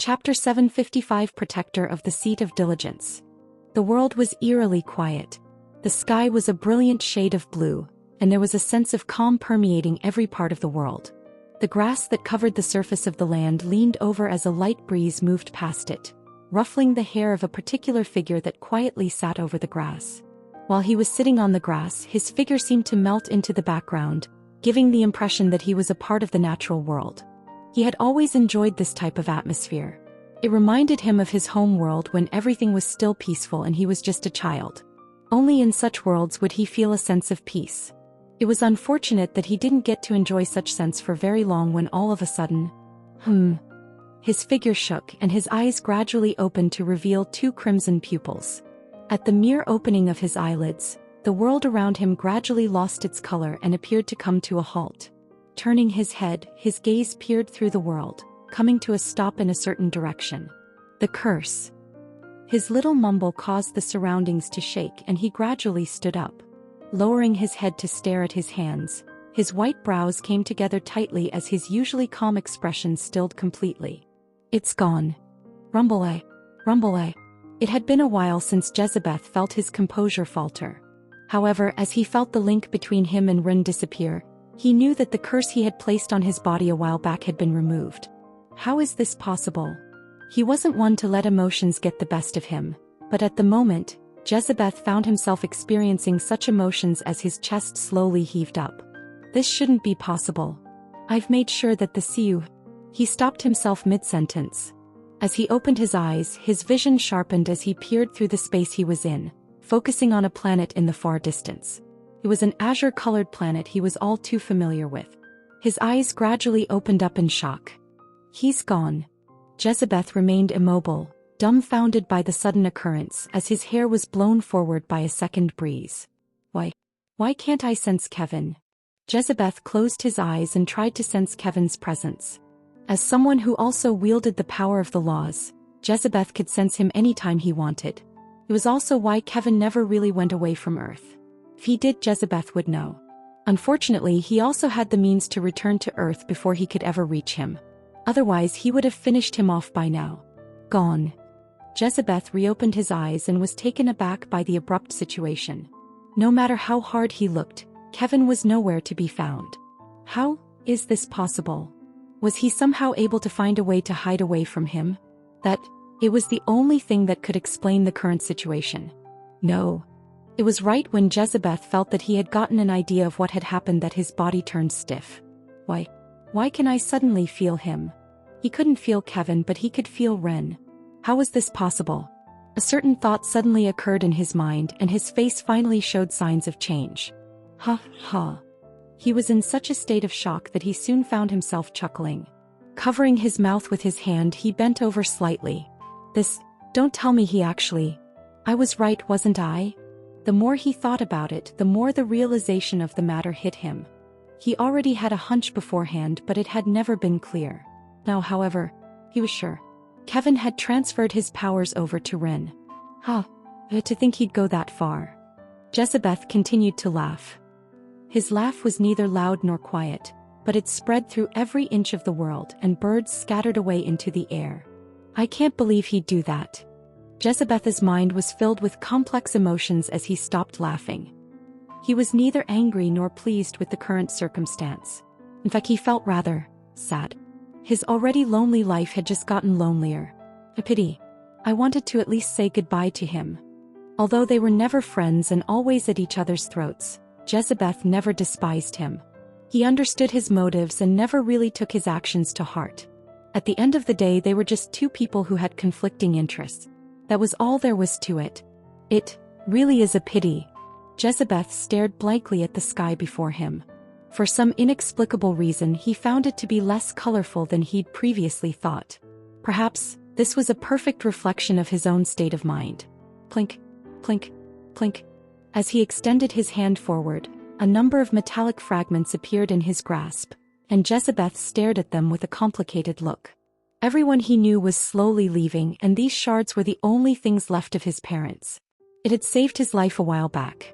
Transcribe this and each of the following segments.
Chapter 755 Protector of the Seat of Diligence. The world was eerily quiet. The sky was a brilliant shade of blue, and there was a sense of calm permeating every part of the world. The grass that covered the surface of the land leaned over as a light breeze moved past it, ruffling the hair of a particular figure that quietly sat over the grass. While he was sitting on the grass, his figure seemed to melt into the background, giving the impression that he was a part of the natural world. He had always enjoyed this type of atmosphere. It reminded him of his home world when everything was still peaceful and he was just a child. Only in such worlds would he feel a sense of peace. It was unfortunate that he didn't get to enjoy such sense for very long when all of a sudden, his figure shook and his eyes gradually opened to reveal two crimson pupils. At the mere opening of his eyelids, the world around him gradually lost its color and appeared to come to a halt. Turning his head, his gaze peered through the world, coming to a stop in a certain direction. The curse. His little mumble caused the surroundings to shake and he gradually stood up. Lowering his head to stare at his hands, his white brows came together tightly as his usually calm expression stilled completely. "It's gone." Rumble-ay. It had been a while since Jezebeth felt his composure falter. However, as he felt the link between him and Rin disappear, he knew that the curse he had placed on his body a while back had been removed. How is this possible? He wasn't one to let emotions get the best of him, but at the moment, Jezebeth found himself experiencing such emotions as his chest slowly heaved up. This shouldn't be possible. I've made sure that the Siu. He stopped himself mid-sentence. As he opened his eyes, his vision sharpened as he peered through the space he was in, focusing on a planet in the far distance. It was an azure-colored planet he was all too familiar with. His eyes gradually opened up in shock. He's gone. Jezebeth remained immobile, dumbfounded by the sudden occurrence as his hair was blown forward by a second breeze. Why can't I sense Kevin? Jezebeth closed his eyes and tried to sense Kevin's presence. As someone who also wielded the power of the laws, Jezebeth could sense him anytime he wanted. It was also why Kevin never really went away from Earth. If he did, Jezebeth would know. Unfortunately, he also had the means to return to Earth before he could ever reach him. Otherwise, he would have finished him off by now. Gone. Jezebeth reopened his eyes and was taken aback by the abrupt situation. No matter how hard he looked, Kevin was nowhere to be found. How is this possible? Was he somehow able to find a way to hide away from him? It was the only thing that could explain the current situation. No. It was right when Jezebeth felt that he had gotten an idea of what had happened that his body turned stiff. Why can I suddenly feel him? He couldn't feel Kevin, but he could feel Ren. How was this possible? A certain thought suddenly occurred in his mind and his face finally showed signs of change. He was in such a state of shock that he soon found himself chuckling. Covering his mouth with his hand, he bent over slightly. Don't tell me he actually... I was right, wasn't I? The more he thought about it, the more the realization of the matter hit him. He already had a hunch beforehand, but it had never been clear. Now, however, he was sure. Kevin had transferred his powers over to Rin. To think he'd go that far. Jezebeth continued to laugh. His laugh was neither loud nor quiet, but it spread through every inch of the world and birds scattered away into the air. I can't believe he'd do that. Jezebeth's mind was filled with complex emotions as he stopped laughing. He was neither angry nor pleased with the current circumstance. In fact, he felt rather sad. His already lonely life had just gotten lonelier. A pity. I wanted to at least say goodbye to him. Although they were never friends and always at each other's throats, Jezebeth never despised him. He understood his motives and never really took his actions to heart. At the end of the day, they were just two people who had conflicting interests. That was all there was to it. It really is a pity. Jezebeth stared blankly at the sky before him. For some inexplicable reason, he found it to be less colorful than he'd previously thought. Perhaps this was a perfect reflection of his own state of mind. Plink, plink, plink. As he extended his hand forward, a number of metallic fragments appeared in his grasp, and Jezebeth stared at them with a complicated look. Everyone he knew was slowly leaving, and these shards were the only things left of his parents. It had saved his life a while back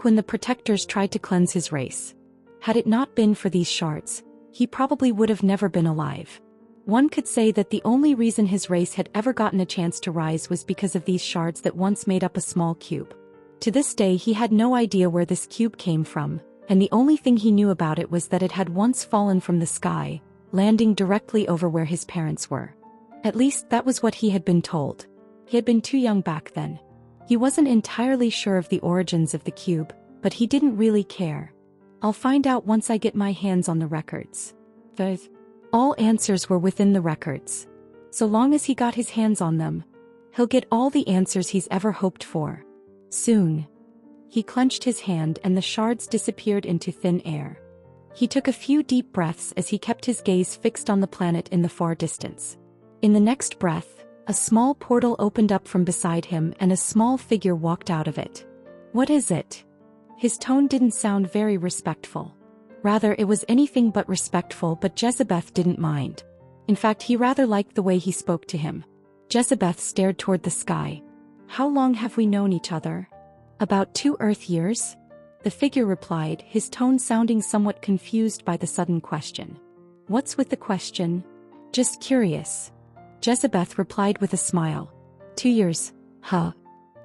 when the protectors tried to cleanse his race. Had it not been for these shards, he probably would have never been alive. One could say that the only reason his race had ever gotten a chance to rise was because of these shards that once made up a small cube. To this day he had no idea where this cube came from, and the only thing he knew about it was that it had once fallen from the sky, landing directly over where his parents were. At least that was what he had been told. He had been too young back then. He wasn't entirely sure of the origins of the cube, but he didn't really care. I'll find out once I get my hands on the records. All answers were within the records. So long as he got his hands on them, he'll get all the answers he's ever hoped for. Soon. He clenched his hand and the shards disappeared into thin air. He took a few deep breaths as he kept his gaze fixed on the planet in the far distance. In the next breath, a small portal opened up from beside him and a small figure walked out of it. What is it? His tone didn't sound very respectful. Rather, it was anything but respectful, but Jezebeth didn't mind. In fact, he rather liked the way he spoke to him. Jezebeth stared toward the sky. How long have we known each other? About 2 Earth years? The figure replied, his tone sounding somewhat confused by the sudden question. What's with the question? Just curious. Jezebeth replied with a smile. 2 years, huh?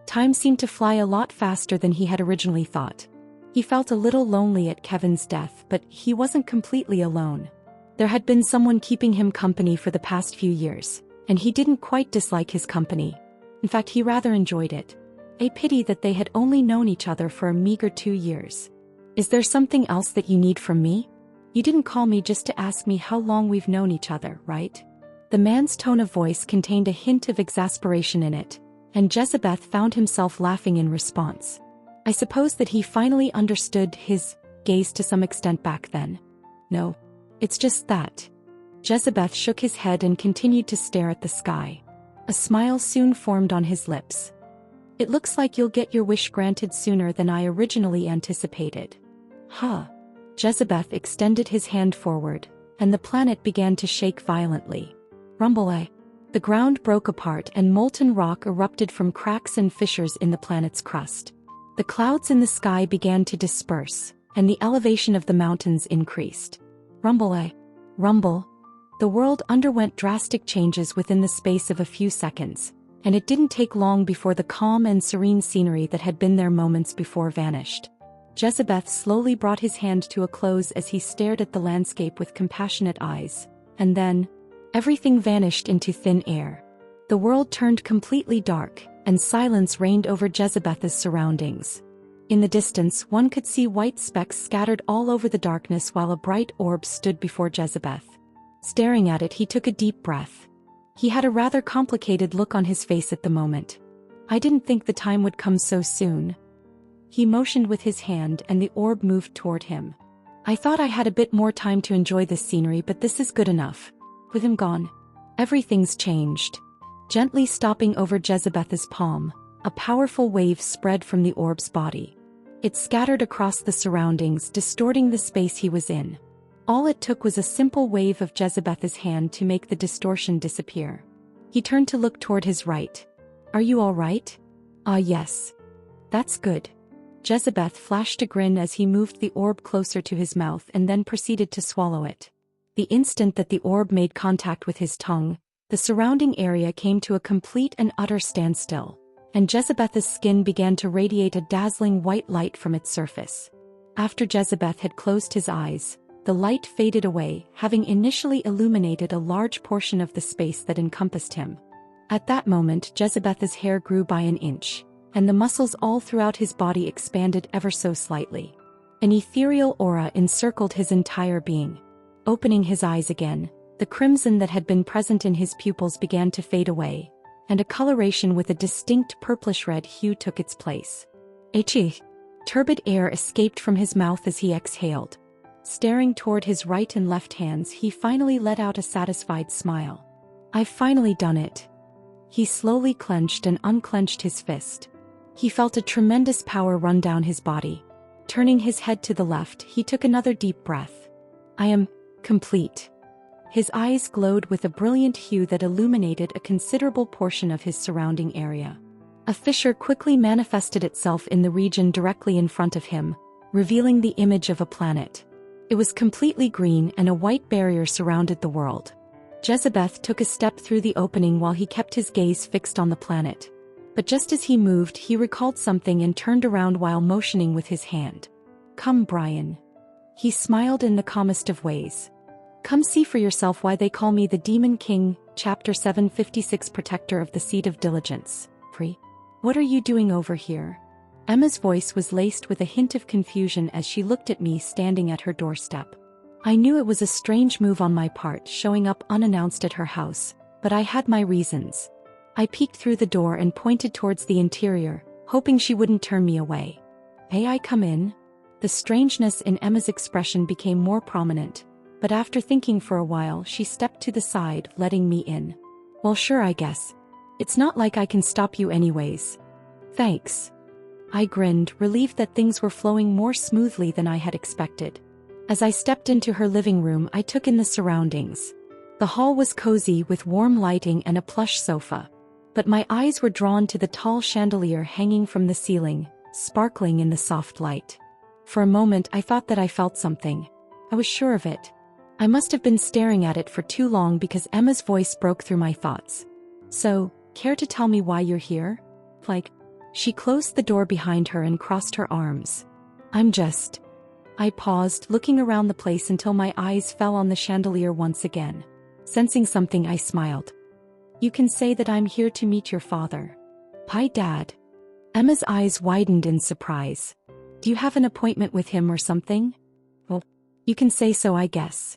Time seemed to fly a lot faster than he had originally thought. He felt a little lonely at Kevin's death, but he wasn't completely alone. There had been someone keeping him company for the past few years, and he didn't quite dislike his company. In fact, he rather enjoyed it. A pity that they had only known each other for a meager 2 years. Is there something else that you need from me? You didn't call me just to ask me how long we've known each other, right? The man's tone of voice contained a hint of exasperation in it, and Jezebeth found himself laughing in response. I suppose that he finally understood his gaze to some extent back then. No, it's just that. Jezebeth shook his head and continued to stare at the sky. A smile soon formed on his lips. It looks like you'll get your wish granted sooner than I originally anticipated. Huh. Jezebeth extended his hand forward, and the planet began to shake violently. Rumble. The ground broke apart and molten rock erupted from cracks and fissures in the planet's crust. The clouds in the sky began to disperse, and the elevation of the mountains increased. Rumble. Rumble. The world underwent drastic changes within the space of a few seconds, and it didn't take long before the calm and serene scenery that had been there moments before vanished. Jezebeth slowly brought his hand to a close as he stared at the landscape with compassionate eyes, and then, everything vanished into thin air. The world turned completely dark, and silence reigned over Jezebeth's surroundings. In the distance, one could see white specks scattered all over the darkness while a bright orb stood before Jezebeth. Staring at it, he took a deep breath. He had a rather complicated look on his face at the moment. I didn't think the time would come so soon. He motioned with his hand and the orb moved toward him. I thought I had a bit more time to enjoy this scenery, but this is good enough. With him gone, everything's changed. Gently stopping over Jezebeth's palm, a powerful wave spread from the orb's body. It scattered across the surroundings, distorting the space he was in. All it took was a simple wave of Jezebeth's hand to make the distortion disappear. He turned to look toward his right. Are you all right? Ah, yes. That's good. Jezebeth flashed a grin as he moved the orb closer to his mouth and then proceeded to swallow it. The instant that the orb made contact with his tongue, the surrounding area came to a complete and utter standstill, and Jezebeth's skin began to radiate a dazzling white light from its surface. After Jezebeth had closed his eyes, the light faded away, having initially illuminated a large portion of the space that encompassed him. At that moment, Jezebeth's hair grew by an inch, and the muscles all throughout his body expanded ever so slightly. An ethereal aura encircled his entire being. Opening his eyes again, the crimson that had been present in his pupils began to fade away, and a coloration with a distinct purplish-red hue took its place. Turbid air escaped from his mouth as he exhaled. Staring toward his right and left hands, he finally let out a satisfied smile. I've finally done it. He slowly clenched and unclenched his fist. He felt a tremendous power run down his body. Turning his head to the left, he took another deep breath. I am complete. His eyes glowed with a brilliant hue that illuminated a considerable portion of his surrounding area. A fissure quickly manifested itself in the region directly in front of him, revealing the image of a planet. It was completely green and a white barrier surrounded the world. Jezebeth took a step through the opening while he kept his gaze fixed on the planet. But just as he moved, he recalled something and turned around while motioning with his hand. "Come, Brian." He smiled in the calmest of ways. "Come see for yourself why they call me the Demon King." Chapter 756, Protector of the Seat of Diligence. What are you doing over here?" Emma's voice was laced with a hint of confusion as she looked at me standing at her doorstep. I knew it was a strange move on my part, showing up unannounced at her house, but I had my reasons. I peeked through the door and pointed towards the interior, hoping she wouldn't turn me away. "May I come in?" The strangeness in Emma's expression became more prominent, but after thinking for a while she stepped to the side, letting me in. "Well, sure, I guess. It's not like I can stop you anyways." "Thanks." I grinned, relieved that things were flowing more smoothly than I had expected. As I stepped into her living room, I took in the surroundings. The hall was cozy with warm lighting and a plush sofa. But my eyes were drawn to the tall chandelier hanging from the ceiling, sparkling in the soft light. For a moment I thought that I felt something. I was sure of it. I must have been staring at it for too long because Emma's voice broke through my thoughts. "So, care to tell me why you're here?" She closed the door behind her and crossed her arms. I paused, looking around the place until my eyes fell on the chandelier once again. Sensing something, I smiled. "You can say that I'm here to meet your father." "Hi, Dad." Emma's eyes widened in surprise. "Do you have an appointment with him or something?" "Well, you can say so, I guess."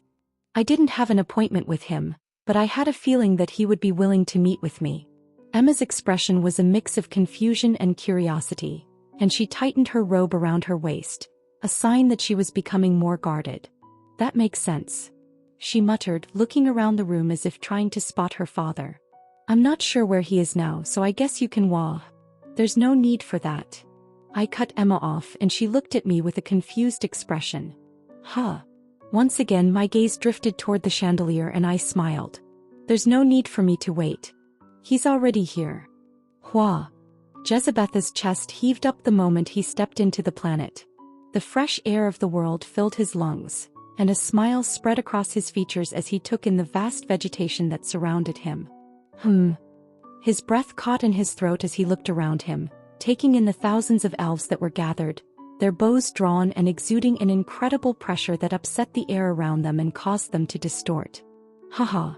I didn't have an appointment with him, but I had a feeling that he would be willing to meet with me. Emma's expression was a mix of confusion and curiosity, and she tightened her robe around her waist, a sign that she was becoming more guarded. "That makes sense," she muttered, looking around the room as if trying to spot her father. "I'm not sure where he is now, so I guess you can There's no need for that." I cut Emma off and she looked at me with a confused expression. "Huh." Once again my gaze drifted toward the chandelier and I smiled. "There's no need for me to wait. He's already here." "Hua." Jezebeth's chest heaved up the moment he stepped into the planet. The fresh air of the world filled his lungs, and a smile spread across his features as he took in the vast vegetation that surrounded him. His breath caught in his throat as he looked around him, taking in the thousands of elves that were gathered, their bows drawn and exuding an incredible pressure that upset the air around them and caused them to distort. Haha.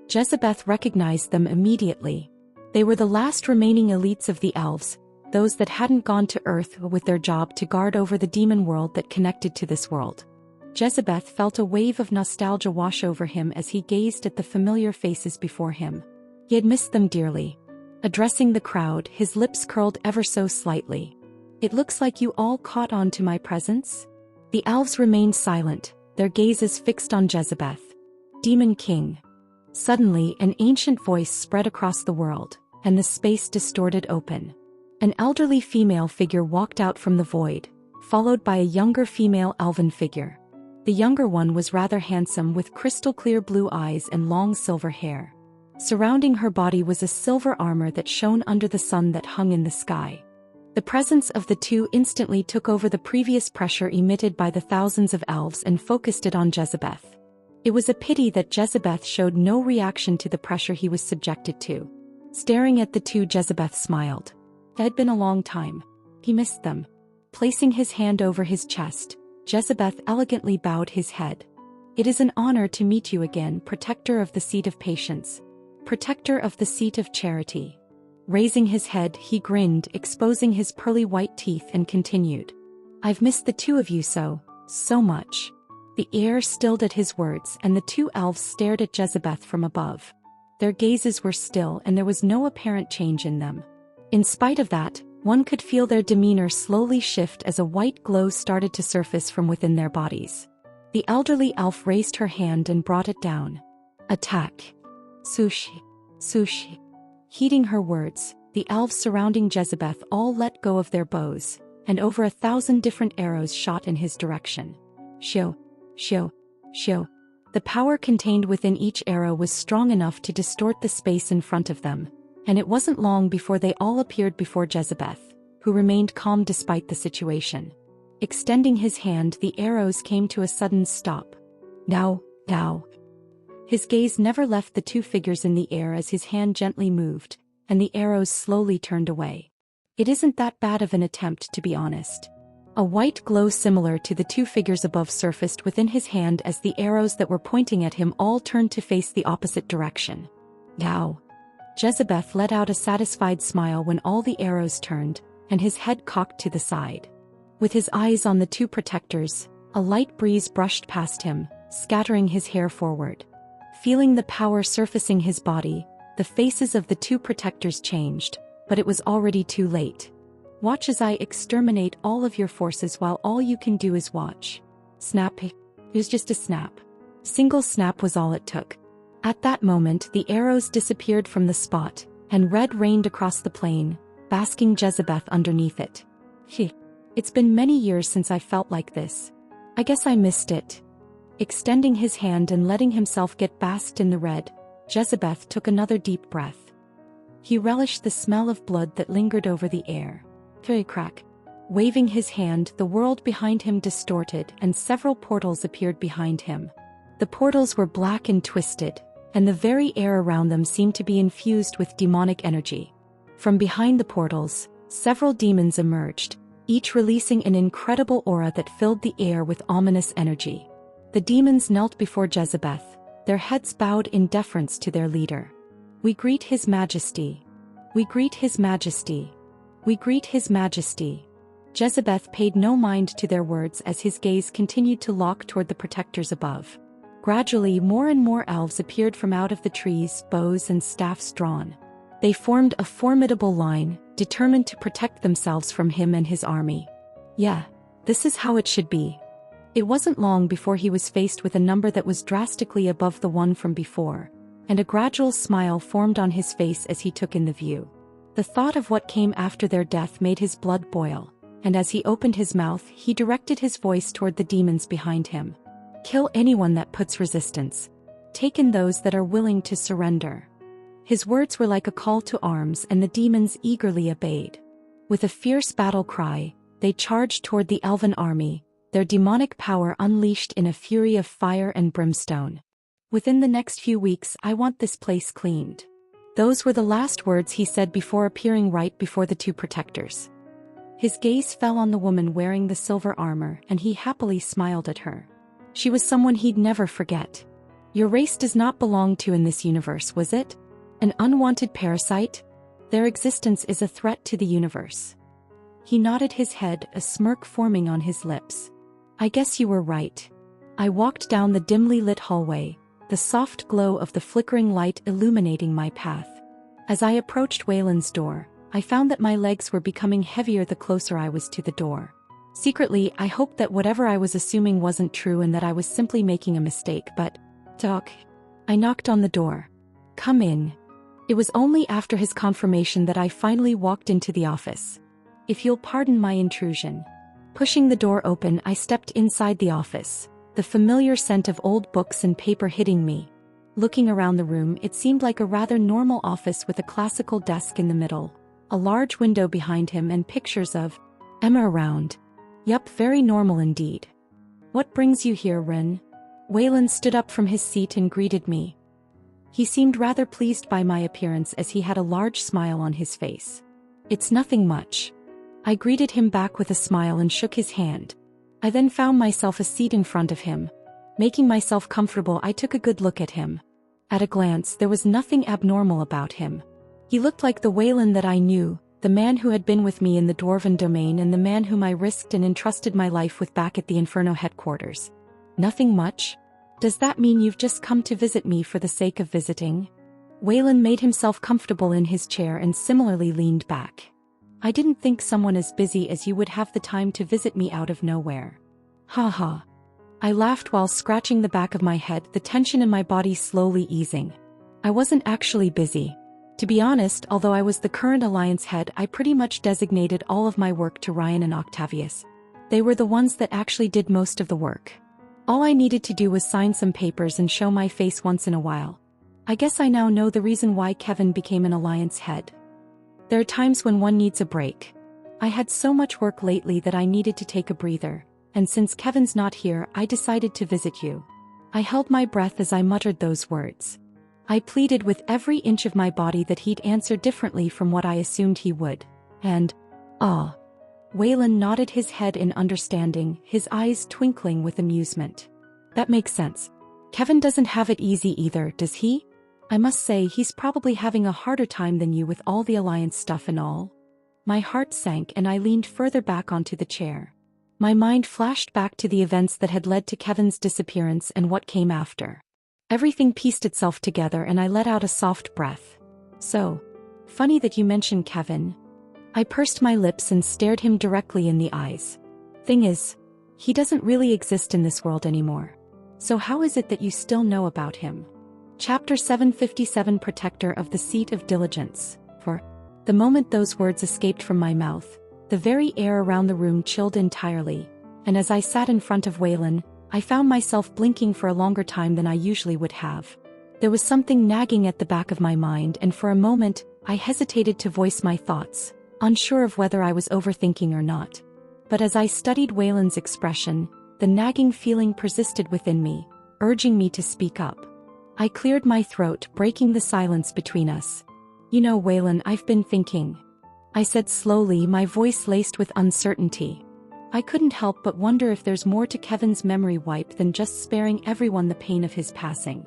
Jezebeth recognized them immediately. They were the last remaining elites of the elves, those that hadn't gone to Earth with their job to guard over the demon world that connected to this world. Jezebeth felt a wave of nostalgia wash over him as he gazed at the familiar faces before him. He had missed them dearly. Addressing the crowd, his lips curled ever so slightly. "It looks like you all caught on to my presence?" The elves remained silent, their gazes fixed on Jezebeth. "Demon King." Suddenly, an ancient voice spread across the world, and the space distorted open. An elderly female figure walked out from the void, followed by a younger female elven figure. The younger one was rather handsome with crystal-clear blue eyes and long silver hair. Surrounding her body was a silver armor that shone under the sun that hung in the sky. The presence of the two instantly took over the previous pressure emitted by the thousands of elves and focused it on Jezebeth. It was a pity that Jezebeth showed no reaction to the pressure he was subjected to. Staring at the two, Jezebeth smiled. It had been a long time. He missed them. Placing his hand over his chest, Jezebeth elegantly bowed his head. "It is an honor to meet you again, Protector of the Seat of Patience. Protector of the Seat of Charity." Raising his head, he grinned, exposing his pearly white teeth, and continued. "I've missed the two of you so much." The air stilled at his words, and the two elves stared at Jezebeth from above. Their gazes were still, and there was no apparent change in them. In spite of that, one could feel their demeanor slowly shift as a white glow started to surface from within their bodies. The elderly elf raised her hand and brought it down. "Attack." "Sushi. Sushi." Heeding her words, the elves surrounding Jezebeth all let go of their bows, and over 1,000 different arrows shot in his direction. Shio. Shio. Shio. The power contained within each arrow was strong enough to distort the space in front of them, and it wasn't long before they all appeared before Jezebeth, who remained calm despite the situation. Extending his hand, the arrows came to a sudden stop. Now. His gaze never left the two figures in the air as his hand gently moved, and the arrows slowly turned away. It isn't that bad of an attempt, to be honest. A white glow similar to the two figures above surfaced within his hand as the arrows that were pointing at him all turned to face the opposite direction. Now, Jezebeth let out a satisfied smile when all the arrows turned, and his head cocked to the side. With his eyes on the two protectors, a light breeze brushed past him, scattering his hair forward. Feeling the power surfacing his body, the faces of the two protectors changed, but it was already too late. Watch as I exterminate all of your forces while all you can do is watch. Snap. It was just a snap. Single snap was all it took. At that moment the arrows disappeared from the spot, and red rained across the plain, basking Jezebeth underneath it. It's been many years since I felt like this. I guess I missed it. Extending his hand and letting himself get basked in the red, Jezebeth took another deep breath. He relished the smell of blood that lingered over the air. Crack. Waving his hand, the world behind him distorted and several portals appeared behind him. The portals were black and twisted, and the very air around them seemed to be infused with demonic energy. From behind the portals, several demons emerged, each releasing an incredible aura that filled the air with ominous energy. The demons knelt before Jezebeth, their heads bowed in deference to their leader. We greet His Majesty. We greet His Majesty. We greet His Majesty. Jezebeth paid no mind to their words as his gaze continued to lock toward the protectors above. Gradually more and more elves appeared from out of the trees, bows and staffs drawn. They formed a formidable line, determined to protect themselves from him and his army. Yeah, this is how it should be. It wasn't long before he was faced with a number that was drastically above the one from before, and a gradual smile formed on his face as he took in the view. The thought of what came after their death made his blood boil, and as he opened his mouth he directed his voice toward the demons behind him. Kill anyone that puts resistance. Take in those that are willing to surrender. His words were like a call to arms and the demons eagerly obeyed. With a fierce battle cry, they charged toward the elven army, their demonic power unleashed in a fury of fire and brimstone. Within the next few weeks I want this place cleaned. Those were the last words he said before appearing right before the two protectors. His gaze fell on the woman wearing the silver armor and he happily smiled at her. She was someone he'd never forget. Your race does not belong to in this universe, was it? An unwanted parasite? Their existence is a threat to the universe. He nodded his head, a smirk forming on his lips. I guess you were right. I walked down the dimly lit hallway, the soft glow of the flickering light illuminating my path. As I approached Waylon's door, I found that my legs were becoming heavier the closer I was to the door. Secretly, I hoped that whatever I was assuming wasn't true and that I was simply making a mistake, but... Doc. I knocked on the door. Come in. It was only after his confirmation that I finally walked into the office. If you'll pardon my intrusion. Pushing the door open, I stepped inside the office, the familiar scent of old books and paper hitting me. Looking around the room, it seemed like a rather normal office with a classical desk in the middle, a large window behind him and pictures of Emma around. Yup, very normal indeed. What brings you here, Ren? Waylon stood up from his seat and greeted me. He seemed rather pleased by my appearance as he had a large smile on his face. It's nothing much. I greeted him back with a smile and shook his hand. I then found myself a seat in front of him. Making myself comfortable, I took a good look at him. At a glance, there was nothing abnormal about him. He looked like the Waylon that I knew, the man who had been with me in the Dwarven domain and the man whom I risked and entrusted my life with back at the Inferno headquarters. Nothing much? Does that mean you've just come to visit me for the sake of visiting? Waylon made himself comfortable in his chair and similarly leaned back. I didn't think someone as busy as you would have the time to visit me out of nowhere. Ha ha. I laughed while scratching the back of my head, the tension in my body slowly easing. I wasn't actually busy. To be honest, although I was the current Alliance head, I pretty much designated all of my work to Ryan and Octavius. They were the ones that actually did most of the work. All I needed to do was sign some papers and show my face once in a while. I guess I now know the reason why Kevin became an Alliance head. There are times when one needs a break. I had so much work lately that I needed to take a breather, and since Kevin's not here, I decided to visit you. I held my breath as I muttered those words. I pleaded with every inch of my body that he'd answer differently from what I assumed he would. And, Waylon nodded his head in understanding, his eyes twinkling with amusement. That makes sense. Kevin doesn't have it easy either, does he? I must say he's probably having a harder time than you with all the alliance stuff and all. My heart sank and I leaned further back onto the chair. My mind flashed back to the events that had led to Kevin's disappearance and what came after. Everything pieced itself together and I let out a soft breath. So, funny that you mentioned Kevin. I pursed my lips and stared him directly in the eyes. Thing is, he doesn't really exist in this world anymore. So how is it that you still know about him? Chapter 757 Protector of the Seat of Diligence. For the moment those words escaped from my mouth, the very air around the room chilled entirely, and as I sat in front of Waylon, I found myself blinking for a longer time than I usually would have. There was something nagging at the back of my mind and for a moment, I hesitated to voice my thoughts, unsure of whether I was overthinking or not. But as I studied Waylon's expression, the nagging feeling persisted within me, urging me to speak up. I cleared my throat, breaking the silence between us. You know, Waylon, I've been thinking. I said slowly, my voice laced with uncertainty. I couldn't help but wonder if there's more to Kevin's memory wipe than just sparing everyone the pain of his passing.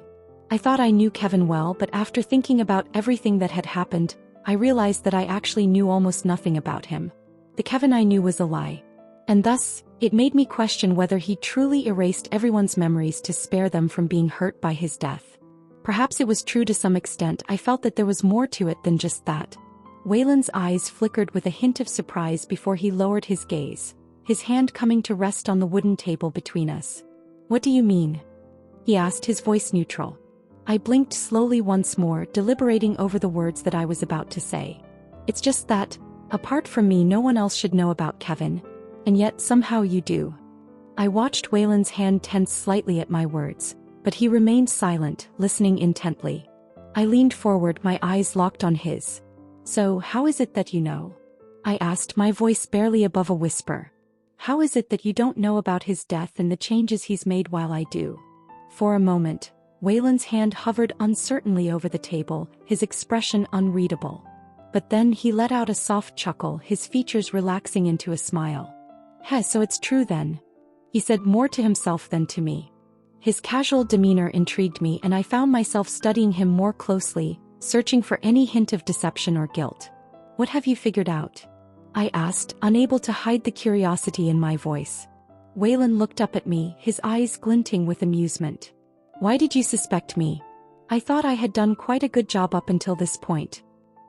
I thought I knew Kevin well, but after thinking about everything that had happened, I realized that I actually knew almost nothing about him. The Kevin I knew was a lie. And thus, it made me question whether he truly erased everyone's memories to spare them from being hurt by his death. Perhaps it was true to some extent. I felt that there was more to it than just that. Waylon's eyes flickered with a hint of surprise before he lowered his gaze, his hand coming to rest on the wooden table between us. What do you mean? He asked, his voice neutral. I blinked slowly once more, deliberating over the words that I was about to say. It's just that, apart from me, no one else should know about Kevin, and yet somehow you do. I watched Waylon's hand tense slightly at my words, but he remained silent, listening intently. I leaned forward, my eyes locked on his. So, how is it that you know? I asked, my voice barely above a whisper. How is it that you don't know about his death and the changes he's made while I do? For a moment, Waylon's hand hovered uncertainly over the table, his expression unreadable. But then he let out a soft chuckle, his features relaxing into a smile. So it's true then. He said, more to himself than to me. His casual demeanor intrigued me and I found myself studying him more closely, searching for any hint of deception or guilt. What have you figured out? I asked, unable to hide the curiosity in my voice. Waylon looked up at me, his eyes glinting with amusement. Why did you suspect me? I thought I had done quite a good job up until this point.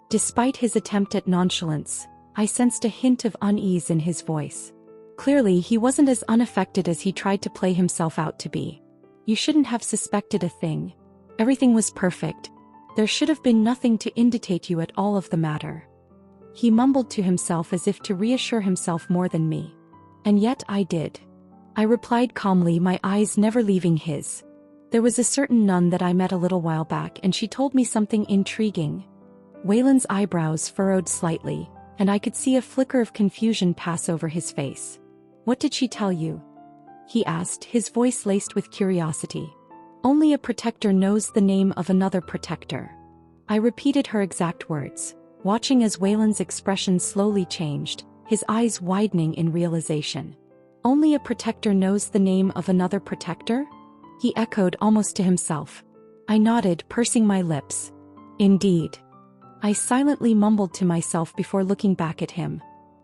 Despite his attempt at nonchalance, I sensed a hint of unease in his voice. Clearly, he wasn't as unaffected as he tried to play himself out to be. You shouldn't have suspected a thing. Everything was perfect. There should have been nothing to indicate you at all of the matter. He mumbled to himself as if to reassure himself more than me. And yet I did. I replied calmly, my eyes never leaving his. There was a certain nun that I met a little while back and she told me something intriguing. Waylon's eyebrows furrowed slightly, and I could see a flicker of confusion pass over his face. What did she tell you? He asked, his voice laced with curiosity. Only a protector knows the name of another protector. I repeated her exact words, watching as Waylon's expression slowly changed, his eyes widening in realization. Only a protector knows the name of another protector? He echoed almost to himself. I nodded, pursing my lips. Indeed. I silently mumbled to myself before looking back at him.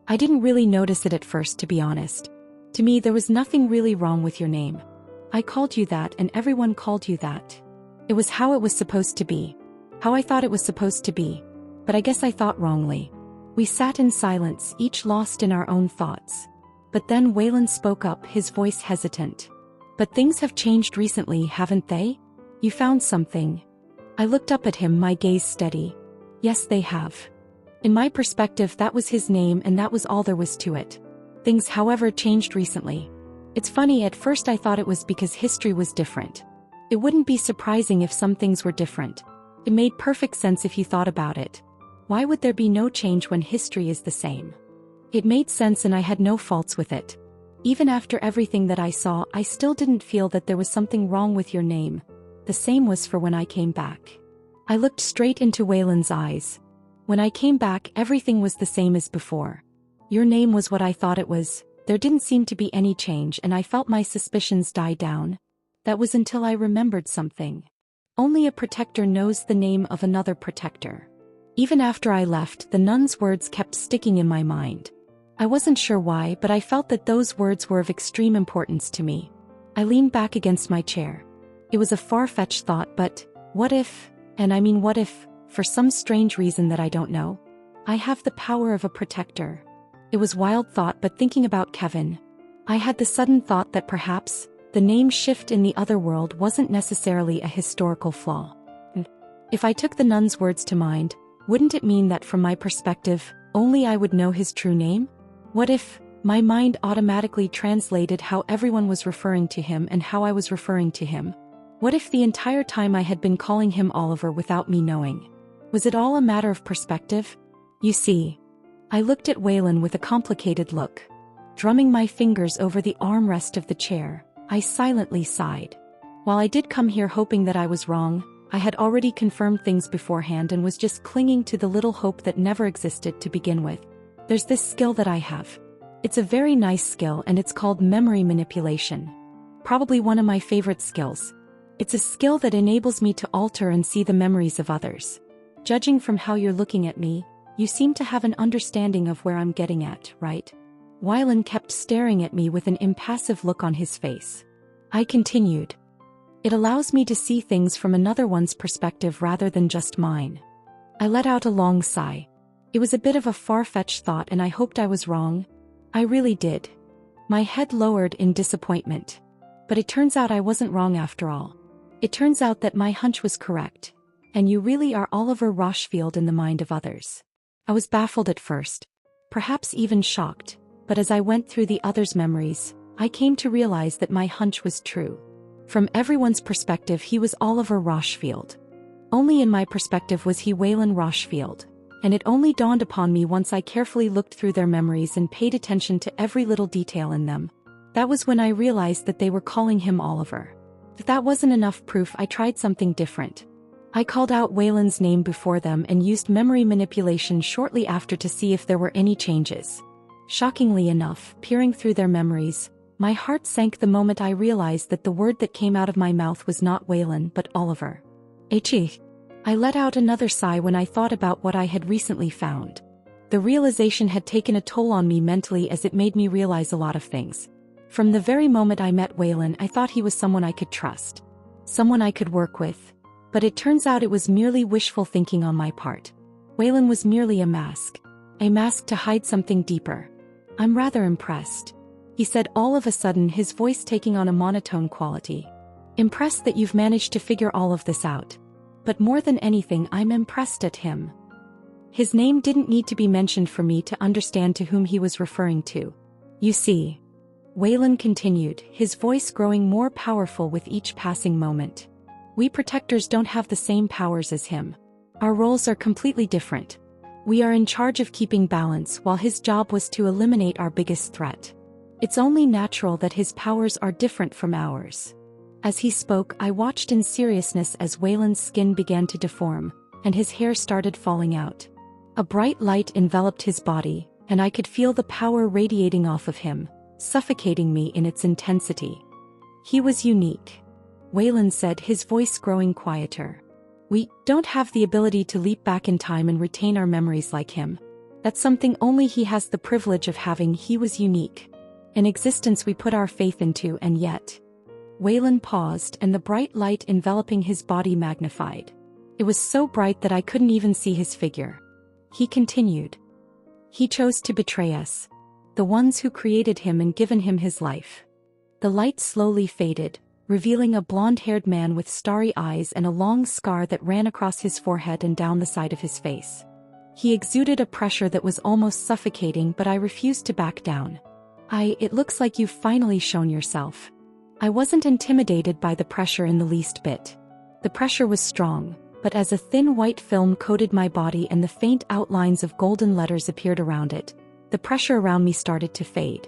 I didn't really notice it at first, to be honest. To me, there was nothing really wrong with your name. I called you that and everyone called you that. It was how it was supposed to be. How I thought it was supposed to be. But I guess I thought wrongly. We sat in silence, each lost in our own thoughts. But then Waylon spoke up, his voice hesitant. But things have changed recently, haven't they? You found something. I looked up at him, my gaze steady. Yes, they have. In my perspective, that was his name and that was all there was to it. Things, however, changed recently. It's funny, at first I thought it was because history was different. It wouldn't be surprising if some things were different. It made perfect sense if you thought about it. Why would there be no change when history is the same? It made sense and I had no faults with it. Even after everything that I saw, I still didn't feel that there was something wrong with your name. The same was for when I came back. I looked straight into Wayland's eyes. When I came back, everything was the same as before. Your name was what I thought it was. There didn't seem to be any change, and I felt my suspicions die down. That was until I remembered something. Only a protector knows the name of another protector. Even after I left, the nun's words kept sticking in my mind. I wasn't sure why, but I felt that those words were of extreme importance to me. I leaned back against my chair. It was a far-fetched thought, but what if, and I mean what if, for some strange reason that I don't know, I have the power of a protector? It was wild thought, but thinking about Kevin, I had the sudden thought that perhaps the name shift in the other world wasn't necessarily a historical flaw. If I took the nun's words to mind, wouldn't it mean that from my perspective, only I would know his true name? What if my mind automatically translated how everyone was referring to him and how I was referring to him? What if the entire time I had been calling him Oliver without me knowing? Was it all a matter of perspective? You see, I looked at Wayland with a complicated look. Drumming my fingers over the armrest of the chair, I silently sighed. While I did come here hoping that I was wrong, I had already confirmed things beforehand and was just clinging to the little hope that never existed to begin with. There's this skill that I have. It's a very nice skill, and it's called memory manipulation. Probably one of my favorite skills. It's a skill that enables me to alter and see the memories of others. Judging from how you're looking at me, you seem to have an understanding of where I'm getting at, right? Wayland kept staring at me with an impassive look on his face. I continued. It allows me to see things from another one's perspective rather than just mine. I let out a long sigh. It was a bit of a far-fetched thought, and I hoped I was wrong. I really did. My head lowered in disappointment. But it turns out I wasn't wrong after all. It turns out that my hunch was correct. And you really are Oliver Rochefield in the mind of others. I was baffled at first. Perhaps even shocked. But as I went through the others' memories, I came to realize that my hunch was true. From everyone's perspective, he was Oliver Rochefield. Only in my perspective was he Wayland Rochefield. And it only dawned upon me once I carefully looked through their memories and paid attention to every little detail in them. That was when I realized that they were calling him Oliver. If that wasn't enough proof, I tried something different. I called out Wayland's name before them and used memory manipulation shortly after to see if there were any changes. Shockingly enough, peering through their memories, my heart sank the moment I realized that the word that came out of my mouth was not Wayland but Oliver. Achoo! I let out another sigh when I thought about what I had recently found. The realization had taken a toll on me mentally, as it made me realize a lot of things. From the very moment I met Wayland, I thought he was someone I could trust. Someone I could work with. But it turns out it was merely wishful thinking on my part. Wayland was merely a mask. A mask to hide something deeper. I'm rather impressed, he said, all of a sudden, his voice taking on a monotone quality. Impressed that you've managed to figure all of this out. But more than anything, I'm impressed at him. His name didn't need to be mentioned for me to understand to whom he was referring to. You see, Wayland continued, his voice growing more powerful with each passing moment. We protectors don't have the same powers as him. Our roles are completely different. We are in charge of keeping balance, while his job was to eliminate our biggest threat. It's only natural that his powers are different from ours. As he spoke, I watched in seriousness as Wayland's skin began to deform, and his hair started falling out. A bright light enveloped his body, and I could feel the power radiating off of him, suffocating me in its intensity. He was unique, Wayland said, his voice growing quieter. We don't have the ability to leap back in time and retain our memories like him. That's something only he has the privilege of having. He was unique. An existence we put our faith into, and yet... Wayland paused, and the bright light enveloping his body magnified. It was so bright that I couldn't even see his figure. He continued. He chose to betray us, the ones who created him and given him his life. The light slowly faded, revealing a blonde-haired man with starry eyes and a long scar that ran across his forehead and down the side of his face. He exuded a pressure that was almost suffocating, but I refused to back down. It looks like you've finally shown yourself. I wasn't intimidated by the pressure in the least bit. The pressure was strong, but as a thin white film coated my body and the faint outlines of golden letters appeared around it, the pressure around me started to fade.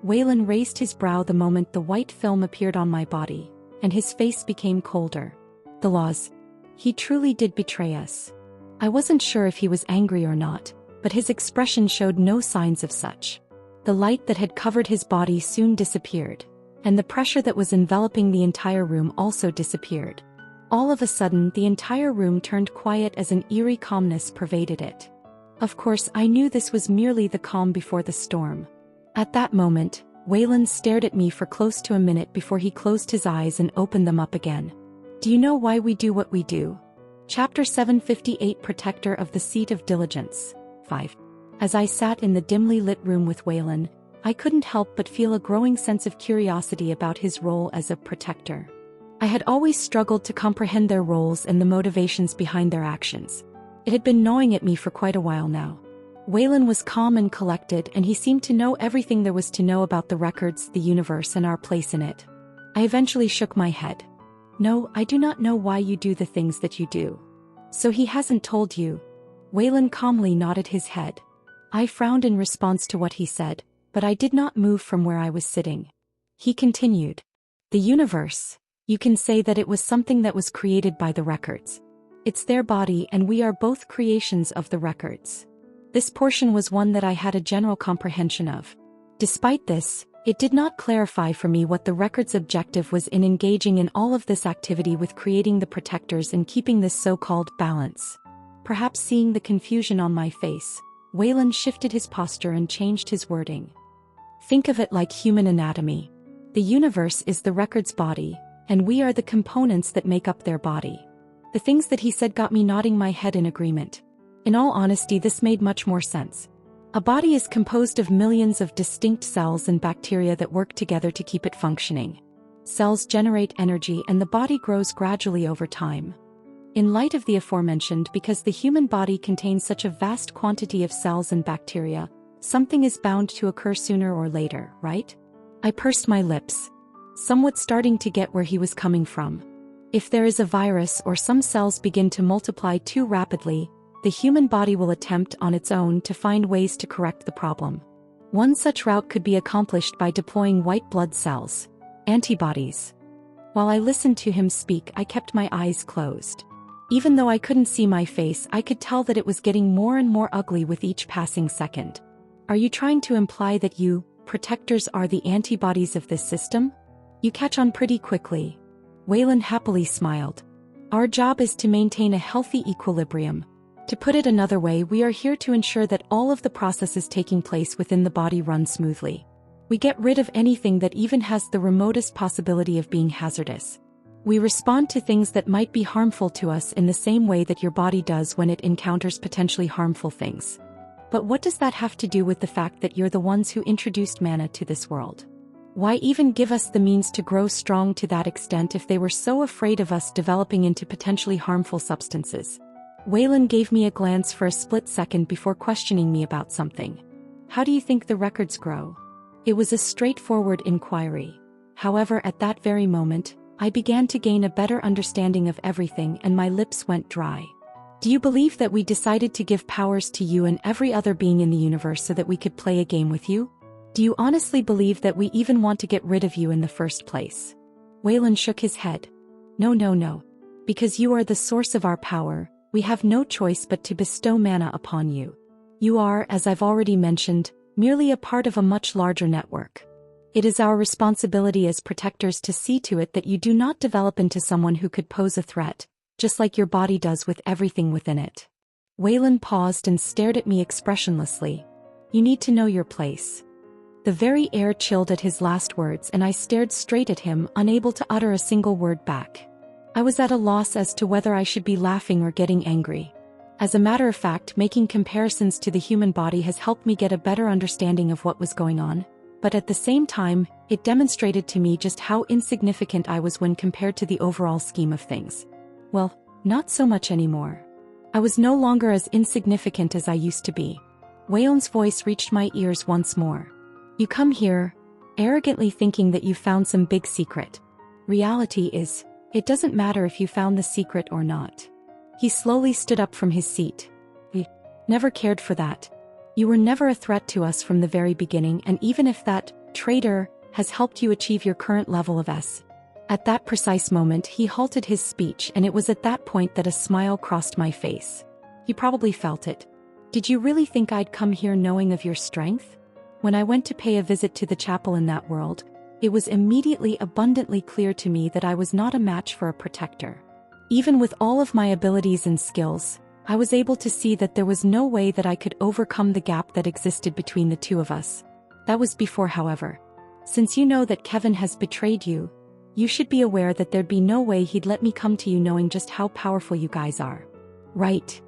Waylon raised his brow the moment the white film appeared on my body, and his face became colder. The laws. He truly did betray us. I wasn't sure if he was angry or not, but his expression showed no signs of such. The light that had covered his body soon disappeared, and the pressure that was enveloping the entire room also disappeared. All of a sudden, the entire room turned quiet as an eerie calmness pervaded it. Of course, I knew this was merely the calm before the storm. At that moment, Waylon stared at me for close to a minute before he closed his eyes and opened them up again. Do you know why we do what we do? Chapter 758, Protector of the Seat of Diligence. 5. As I sat in the dimly lit room with Waylon, I couldn't help but feel a growing sense of curiosity about his role as a protector. I had always struggled to comprehend their roles and the motivations behind their actions. It had been gnawing at me for quite a while now. Waylon was calm and collected, and he seemed to know everything there was to know about the records, the universe, and our place in it. I eventually shook my head. No, I do not know why you do the things that you do. So he hasn't told you? Waylon calmly nodded his head. I frowned in response to what he said, but I did not move from where I was sitting. He continued. The universe. You can say that it was something that was created by the records. It's their body, and we are both creations of the records. This portion was one that I had a general comprehension of. Despite this, it did not clarify for me what the record's objective was in engaging in all of this activity with creating the protectors and keeping this so-called balance. Perhaps seeing the confusion on my face, Waylon shifted his posture and changed his wording. Think of it like human anatomy. The universe is the record's body, and we are the components that make up their body. The things that he said got me nodding my head in agreement. In all honesty, this made much more sense. A body is composed of millions of distinct cells and bacteria that work together to keep it functioning. Cells generate energy, and the body grows gradually over time. In light of the aforementioned, because the human body contains such a vast quantity of cells and bacteria, something is bound to occur sooner or later, right? I pursed my lips, somewhat starting to get where he was coming from. If there is a virus or some cells begin to multiply too rapidly, the human body will attempt on its own to find ways to correct the problem. One such route could be accomplished by deploying white blood cells, antibodies. While I listened to him speak, I kept my eyes closed. Even though I couldn't see my face, I could tell that it was getting more and more ugly with each passing second. Are you trying to imply that you, protectors, are the antibodies of this system? You catch on pretty quickly. Waylon happily smiled. Our job is to maintain a healthy equilibrium. To put it another way, we are here to ensure that all of the processes taking place within the body run smoothly. We get rid of anything that even has the remotest possibility of being hazardous. We respond to things that might be harmful to us in the same way that your body does when it encounters potentially harmful things. But what does that have to do with the fact that you're the ones who introduced mana to this world? Why even give us the means to grow strong to that extent if they were so afraid of us developing into potentially harmful substances? Waylon gave me a glance for a split second before questioning me about something. How do you think the records grow? It was a straightforward inquiry. However, at that very moment, I began to gain a better understanding of everything, and my lips went dry. Do you believe that we decided to give powers to you and every other being in the universe so that we could play a game with you? Do you honestly believe that we even want to get rid of you in the first place? Waylon shook his head. No. Because you are the source of our power, we have no choice but to bestow mana upon you. You are, as I've already mentioned, merely a part of a much larger network. It is our responsibility as protectors to see to it that you do not develop into someone who could pose a threat, just like your body does with everything within it. Waylon paused and stared at me expressionlessly. You need to know your place. The very air chilled at his last words, and I stared straight at him, unable to utter a single word back. I was at a loss as to whether I should be laughing or getting angry. As a matter of fact, making comparisons to the human body has helped me get a better understanding of what was going on, but at the same time, it demonstrated to me just how insignificant I was when compared to the overall scheme of things. Well, not so much anymore. I was no longer as insignificant as I used to be. Waylon's voice reached my ears once more. You come here, arrogantly thinking that you found some big secret. Reality is, it doesn't matter if you found the secret or not. He slowly stood up from his seat. We never cared for that. You were never a threat to us from the very beginning, and even if that traitor, has helped you achieve your current level of S. At that precise moment he halted his speech, and it was at that point that a smile crossed my face. You probably felt it. Did you really think I'd come here knowing of your strength? When I went to pay a visit to the chapel in that world, it was immediately abundantly clear to me that I was not a match for a protector. Even with all of my abilities and skills, I was able to see that there was no way that I could overcome the gap that existed between the two of us. That was before, however. Since you know that Kevin has betrayed you, you should be aware that there'd be no way he'd let me come to you knowing just how powerful you guys are. Right.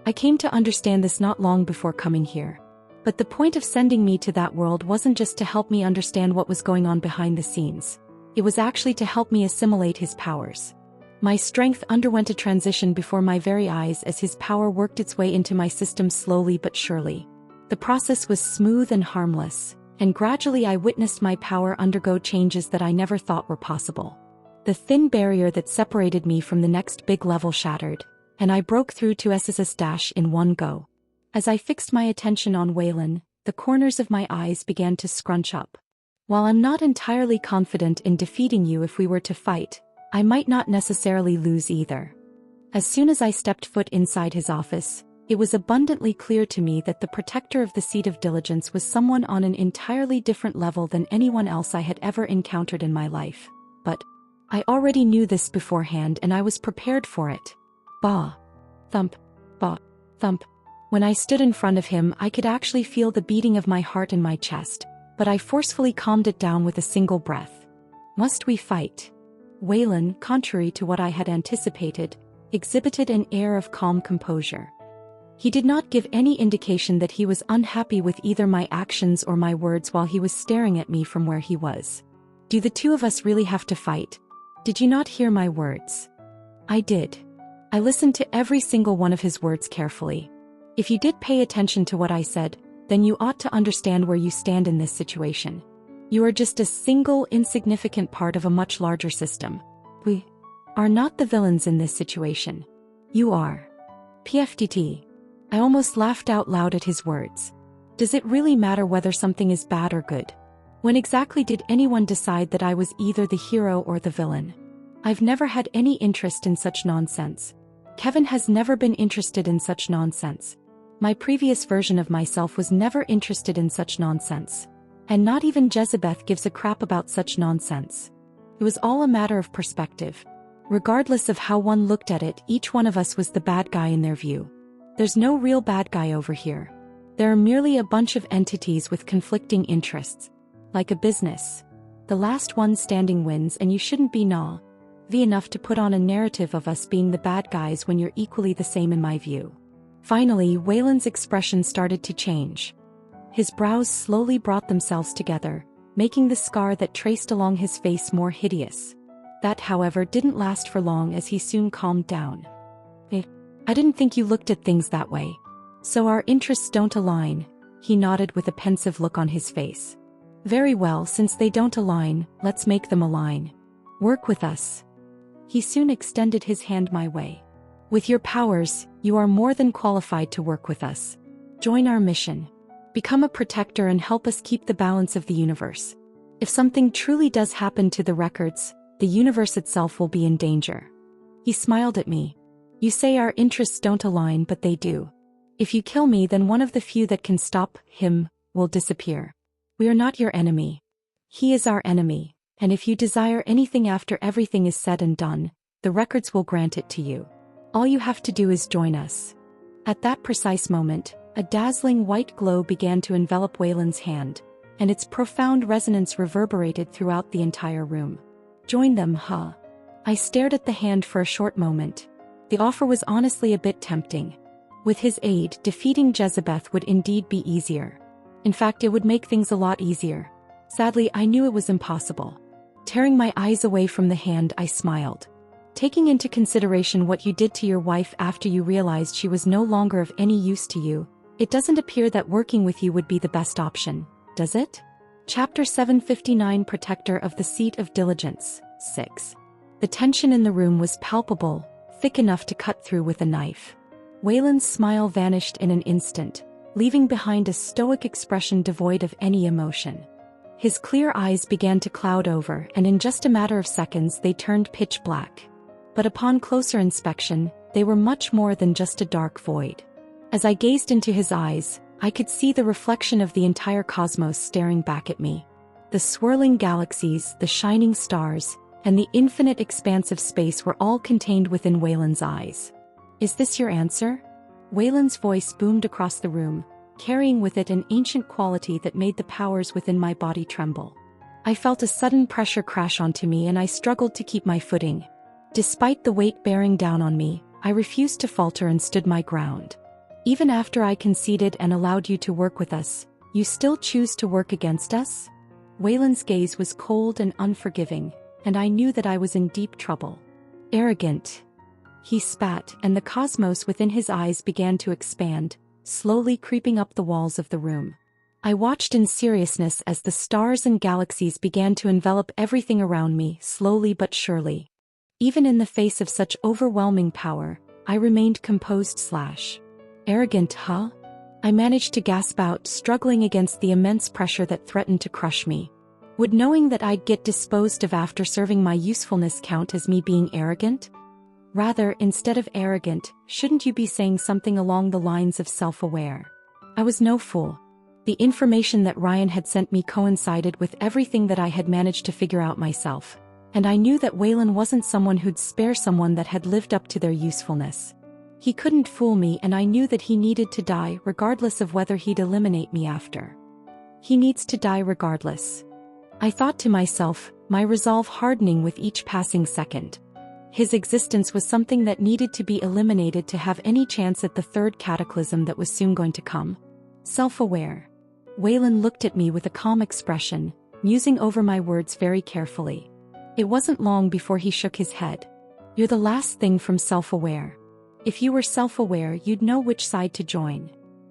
I came to understand this not long before coming here. But the point of sending me to that world wasn't just to help me understand what was going on behind the scenes. It was actually to help me assimilate his powers. My strength underwent a transition before my very eyes as his power worked its way into my system slowly but surely. The process was smooth and harmless, and gradually I witnessed my power undergo changes that I never thought were possible. The thin barrier that separated me from the next big level shattered, and I broke through to SSS- in one go. As I fixed my attention on Waylon, the corners of my eyes began to scrunch up. While I'm not entirely confident in defeating you if we were to fight, I might not necessarily lose either. As soon as I stepped foot inside his office, it was abundantly clear to me that the protector of the seat of diligence was someone on an entirely different level than anyone else I had ever encountered in my life. But I already knew this beforehand, and I was prepared for it. Bah. Thump. Bah. Thump. When I stood in front of him, I could actually feel the beating of my heart in my chest, but I forcefully calmed it down with a single breath. Must we fight? Waylon, contrary to what I had anticipated, exhibited an air of calm composure. He did not give any indication that he was unhappy with either my actions or my words while he was staring at me from where he was. Do the two of us really have to fight? Did you not hear my words? I did. I listened to every single one of his words carefully. If you did pay attention to what I said, then you ought to understand where you stand in this situation. You are just a single insignificant part of a much larger system. We are not the villains in this situation. You are. PFTT. I almost laughed out loud at his words. Does it really matter whether something is bad or good? When exactly did anyone decide that I was either the hero or the villain? I've never had any interest in such nonsense. Kevin has never been interested in such nonsense. My previous version of myself was never interested in such nonsense. And not even Jezebeth gives a crap about such nonsense. It was all a matter of perspective. Regardless of how one looked at it, each one of us was the bad guy in their view. There's no real bad guy over here. There are merely a bunch of entities with conflicting interests. Like a business. The last one standing wins, and you shouldn't be naive enough to put on a narrative of us being the bad guys when you're equally the same in my view. Finally, Waylon's expression started to change. His brows slowly brought themselves together, making the scar that traced along his face more hideous. That, however, didn't last for long as he soon calmed down. I didn't think you looked at things that way. So our interests don't align, he nodded with a pensive look on his face. Very well, since they don't align, let's make them align. Work with us. He soon extended his hand my way. With your powers, you are more than qualified to work with us. Join our mission. Become a protector and help us keep the balance of the universe. If something truly does happen to the records, the universe itself will be in danger. He smiled at me. You say our interests don't align, but they do. If you kill me, then one of the few that can stop him will disappear. We are not your enemy. He is our enemy, and if you desire anything after everything is said and done, the records will grant it to you. All you have to do is join us. At that precise moment, a dazzling white glow began to envelop Waylon's hand, and its profound resonance reverberated throughout the entire room. Join them, huh? I stared at the hand for a short moment. The offer was honestly a bit tempting. With his aid, defeating Jezebeth would indeed be easier. In fact, it would make things a lot easier. Sadly, I knew it was impossible. Tearing my eyes away from the hand, I smiled. Taking into consideration what you did to your wife after you realized she was no longer of any use to you, it doesn't appear that working with you would be the best option, does it? Chapter 759, Protector of the Seat of Diligence, 6. The tension in the room was palpable, thick enough to cut through with a knife. Waylon's smile vanished in an instant, leaving behind a stoic expression devoid of any emotion. His clear eyes began to cloud over, and in just a matter of seconds they turned pitch black. But upon closer inspection, they were much more than just a dark void. As I gazed into his eyes, I could see the reflection of the entire cosmos staring back at me. The swirling galaxies, the shining stars, and the infinite expanse of space were all contained within Wayland's eyes. "Is this your answer?" Wayland's voice boomed across the room, carrying with it an ancient quality that made the powers within my body tremble. I felt a sudden pressure crash onto me and I struggled to keep my footing. Despite the weight bearing down on me, I refused to falter and stood my ground. "Even after I conceded and allowed you to work with us, you still choose to work against us?" Wayland's gaze was cold and unforgiving, and I knew that I was in deep trouble. "Arrogant." He spat, and the cosmos within his eyes began to expand, slowly creeping up the walls of the room. I watched in seriousness as the stars and galaxies began to envelop everything around me, slowly but surely. Even in the face of such overwhelming power, I remained composed. "Arrogant, huh?" I managed to gasp out, struggling against the immense pressure that threatened to crush me. Would knowing that I'd get disposed of after serving my usefulness count as me being arrogant? Rather, instead of arrogant, shouldn't you be saying something along the lines of self-aware? I was no fool. The information that Ryan had sent me coincided with everything that I had managed to figure out myself, and I knew that Wayland wasn't someone who'd spare someone that had lived up to their usefulness. He couldn't fool me, and I knew that he needed to die regardless of whether he'd eliminate me after. He needs to die regardless. I thought to myself, my resolve hardening with each passing second. His existence was something that needed to be eliminated to have any chance at the third cataclysm that was soon going to come. Self-aware. Wayland looked at me with a calm expression, musing over my words very carefully. It wasn't long before he shook his head. "You're the last thing from self-aware. If you were self-aware, you'd know which side to join."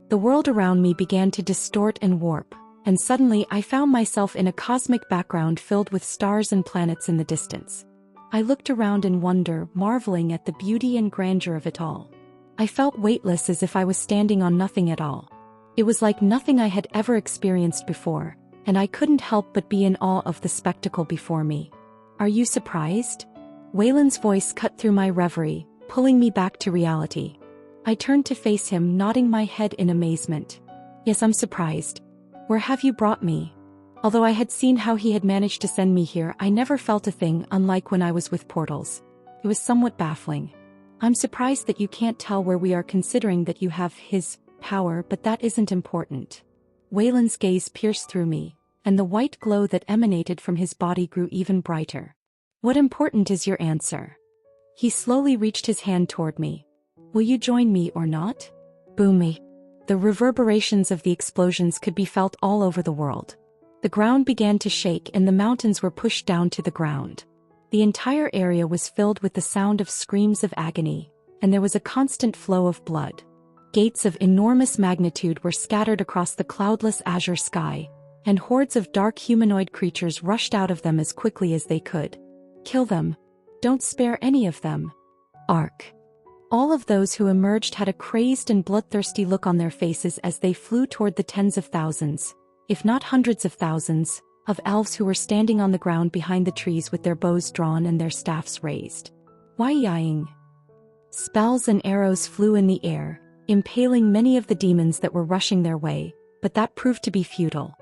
The world around me began to distort and warp, and suddenly I found myself in a cosmic background filled with stars and planets in the distance. I looked around in wonder, marveling at the beauty and grandeur of it all. I felt weightless, as if I was standing on nothing at all. It was like nothing I had ever experienced before, and I couldn't help but be in awe of the spectacle before me. "Are you surprised?" Wayland's voice cut through my reverie, pulling me back to reality. I turned to face him, nodding my head in amazement. "Yes, I'm surprised. Where have you brought me?" Although I had seen how he had managed to send me here, I never felt a thing, unlike when I was with portals. It was somewhat baffling. "I'm surprised that you can't tell where we are, considering that you have his power, but that isn't important." Wayland's gaze pierced through me, and the white glow that emanated from his body grew even brighter. "What important is your answer?" He slowly reached his hand toward me. "Will you join me or not?" Boomy. The reverberations of the explosions could be felt all over the world. The ground began to shake and the mountains were pushed down to the ground. The entire area was filled with the sound of screams of agony, and there was a constant flow of blood. Gates of enormous magnitude were scattered across the cloudless azure sky, and hordes of dark humanoid creatures rushed out of them as quickly as they could. "Kill them. Don't spare any of them." Arc. All of those who emerged had a crazed and bloodthirsty look on their faces as they flew toward the tens of thousands, if not hundreds of thousands, of elves who were standing on the ground behind the trees with their bows drawn and their staffs raised. Why ying? Spells and arrows flew in the air, impaling many of the demons that were rushing their way, but that proved to be futile.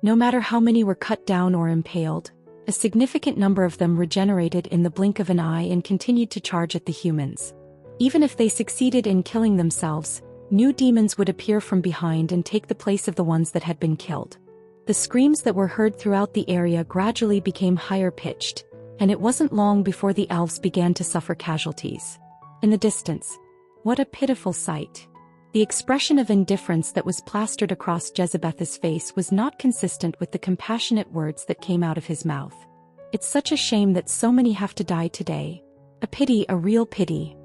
No matter how many were cut down or impaled, a significant number of them regenerated in the blink of an eye and continued to charge at the humans. Even if they succeeded in killing themselves, new demons would appear from behind and take the place of the ones that had been killed. The screams that were heard throughout the area gradually became higher pitched, and it wasn't long before the elves began to suffer casualties. In the distance, what a pitiful sight. The expression of indifference that was plastered across Jezebeth's face was not consistent with the compassionate words that came out of his mouth. "It's such a shame that so many have to die today. A pity, a real pity."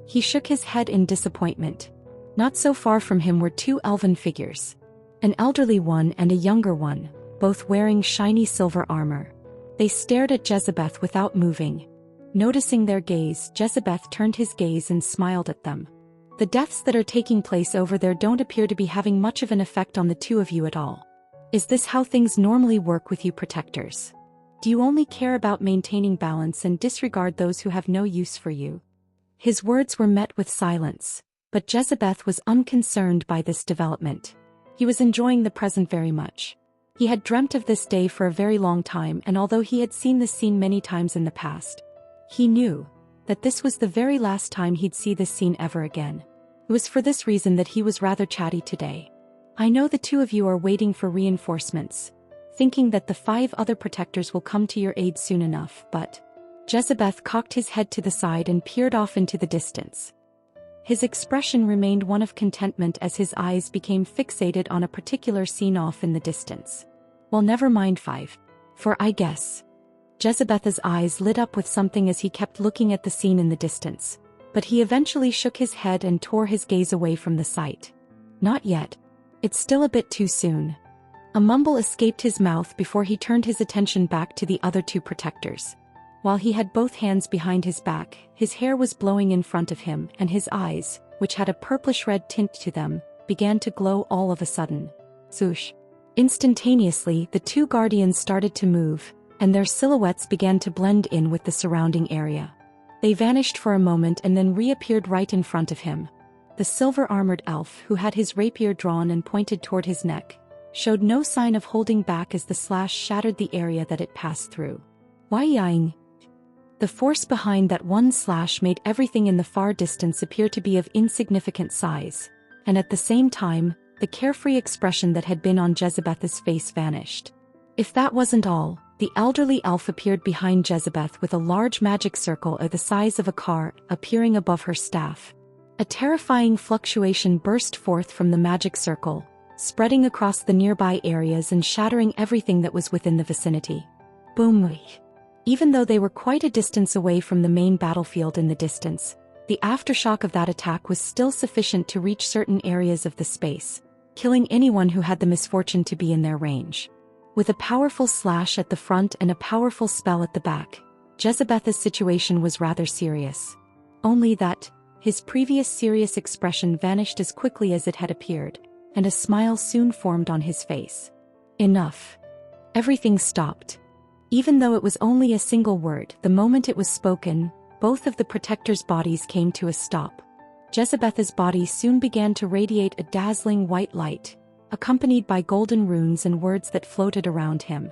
He shook his head in disappointment. Not so far from him were two elven figures. An elderly one and a younger one, both wearing shiny silver armor. They stared at Jezebeth without moving. Noticing their gaze, Jezebeth turned his gaze and smiled at them. "The deaths that are taking place over there don't appear to be having much of an effect on the two of you at all. Is this how things normally work with you protectors? Do you only care about maintaining balance and disregard those who have no use for you? His words were met with silence, but Jezebeth was unconcerned by this development. He was enjoying the present very much. He had dreamt of this day for a very long time, and although he had seen this scene many times in the past, he knew that this was the very last time he'd see this scene ever again. It was for this reason that he was rather chatty today. I know the two of you are waiting for reinforcements, thinking that the 5 other protectors will come to your aid soon enough, but Jezebeth cocked his head to the side and peered off into the distance. His expression remained one of contentment as his eyes became fixated on a particular scene off in the distance. Well, never mind 5. For I guess. Jezebeth's eyes lit up with something as he kept looking at the scene in the distance, but he eventually shook his head and tore his gaze away from the sight. Not yet. It's still a bit too soon. A mumble escaped his mouth before he turned his attention back to the other 2 protectors. While he had both hands behind his back, his hair was blowing in front of him, and his eyes, which had a purplish-red tint to them, began to glow all of a sudden. Swoosh! Instantaneously, the 2 guardians started to move, and their silhouettes began to blend in with the surrounding area. They vanished for a moment and then reappeared right in front of him. The silver-armored elf, who had his rapier drawn and pointed toward his neck, showed no sign of holding back as the slash shattered the area that it passed through. Why-ying! The force behind that one slash made everything in the far distance appear to be of insignificant size, and at the same time, the carefree expression that had been on Jezebeth's face vanished. If that wasn't all, the elderly elf appeared behind Jezebeth with a large magic circle of the size of a car appearing above her staff. A terrifying fluctuation burst forth from the magic circle, spreading across the nearby areas and shattering everything that was within the vicinity. Boom! Even though they were quite a distance away from the main battlefield in the distance, the aftershock of that attack was still sufficient to reach certain areas of the space, killing anyone who had the misfortune to be in their range. With a powerful slash at the front and a powerful spell at the back, Jezebeth's situation was rather serious. Only that, his previous serious expression vanished as quickly as it had appeared, and a smile soon formed on his face. Enough. Everything stopped. Even though it was only a single word, the moment it was spoken, both of the protectors' bodies came to a stop. Jezebeth's body soon began to radiate a dazzling white light, accompanied by golden runes and words that floated around him.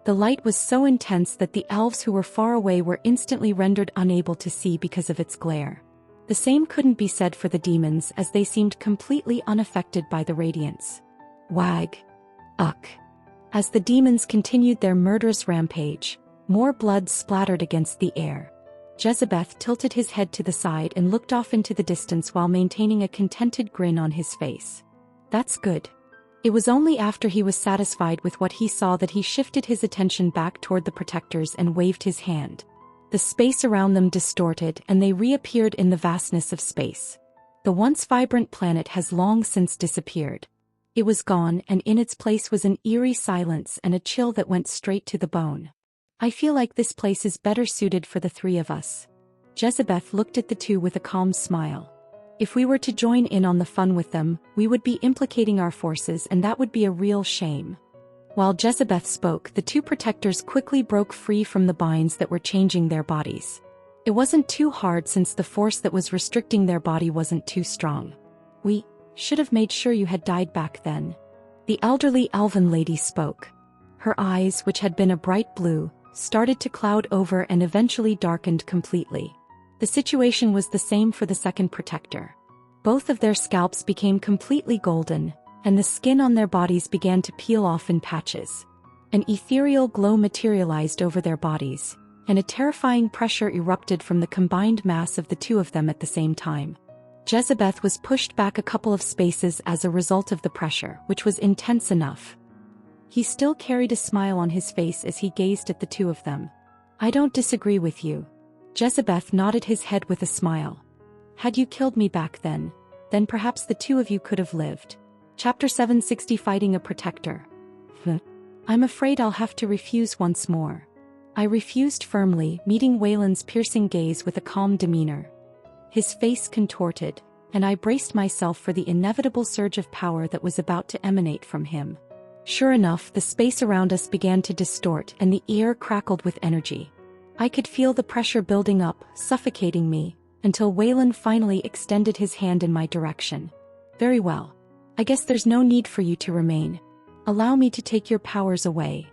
The light was so intense that the elves who were far away were instantly rendered unable to see because of its glare. The same couldn't be said for the demons, as they seemed completely unaffected by the radiance. Wag! Uck! As the demons continued their murderous rampage, more blood splattered against the air. Jezebeth tilted his head to the side and looked off into the distance while maintaining a contented grin on his face. That's good. It was only after he was satisfied with what he saw that he shifted his attention back toward the protectors and waved his hand. The space around them distorted and they reappeared in the vastness of space. The once vibrant planet has long since disappeared. It was gone, and in its place was an eerie silence and a chill that went straight to the bone. I feel like this place is better suited for the 3 of us. Jezebeth looked at the 2 with a calm smile. If we were to join in on the fun with them, we would be implicating our forces, and that would be a real shame. While Jezebeth spoke, the 2 protectors quickly broke free from the binds that were changing their bodies. It wasn't too hard since the force that was restricting their body wasn't too strong. We should have made sure you had died back then. The elderly elven lady spoke. Her eyes, which had been a bright blue, started to cloud over and eventually darkened completely. The situation was the same for the second protector. Both of their scalps became completely golden, and the skin on their bodies began to peel off in patches. An ethereal glow materialized over their bodies, and a terrifying pressure erupted from the combined mass of the 2 of them at the same time. Jezebeth was pushed back a couple of spaces as a result of the pressure, which was intense enough. He still carried a smile on his face as he gazed at the 2 of them. I don't disagree with you. Jezebeth nodded his head with a smile. Had you killed me back then perhaps the 2 of you could have lived. Chapter 760, Fighting a Protector. I'm afraid I'll have to refuse once more. I refused firmly, meeting Waylon's piercing gaze with a calm demeanor. His face contorted, and I braced myself for the inevitable surge of power that was about to emanate from him. Sure enough, the space around us began to distort and the air crackled with energy. I could feel the pressure building up, suffocating me, until Waylon finally extended his hand in my direction. Very well. I guess there's no need for you to remain. Allow me to take your powers away.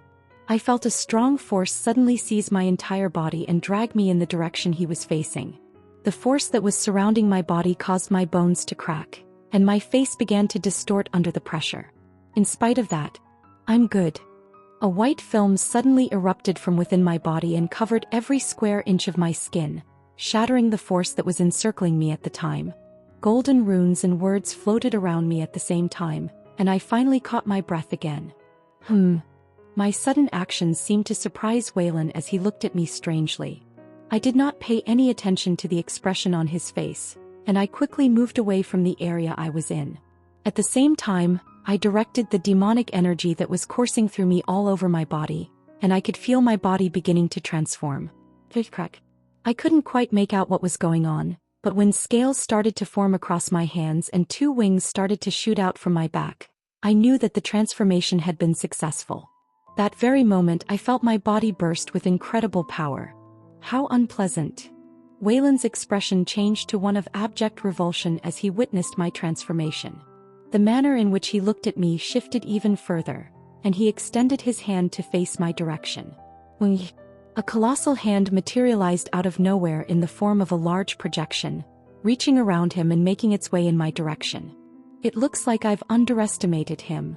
I felt a strong force suddenly seize my entire body and drag me in the direction he was facing. The force that was surrounding my body caused my bones to crack, and my face began to distort under the pressure. In spite of that, I'm good. A white film suddenly erupted from within my body and covered every square inch of my skin, shattering the force that was encircling me at the time. Golden runes and words floated around me at the same time, and I finally caught my breath again. My sudden actions seemed to surprise Waylon as he looked at me strangely. I did not pay any attention to the expression on his face, and I quickly moved away from the area I was in. At the same time, I directed the demonic energy that was coursing through me all over my body, and I could feel my body beginning to transform. I couldn't quite make out what was going on, but when scales started to form across my hands and 2 wings started to shoot out from my back, I knew that the transformation had been successful. That very moment I felt my body burst with incredible power. How unpleasant. Waylon's expression changed to one of abject revulsion as he witnessed my transformation. The manner in which he looked at me shifted even further, and he extended his hand to face my direction. A colossal hand materialized out of nowhere in the form of a large projection, reaching around him and making its way in my direction. It looks like I've underestimated him.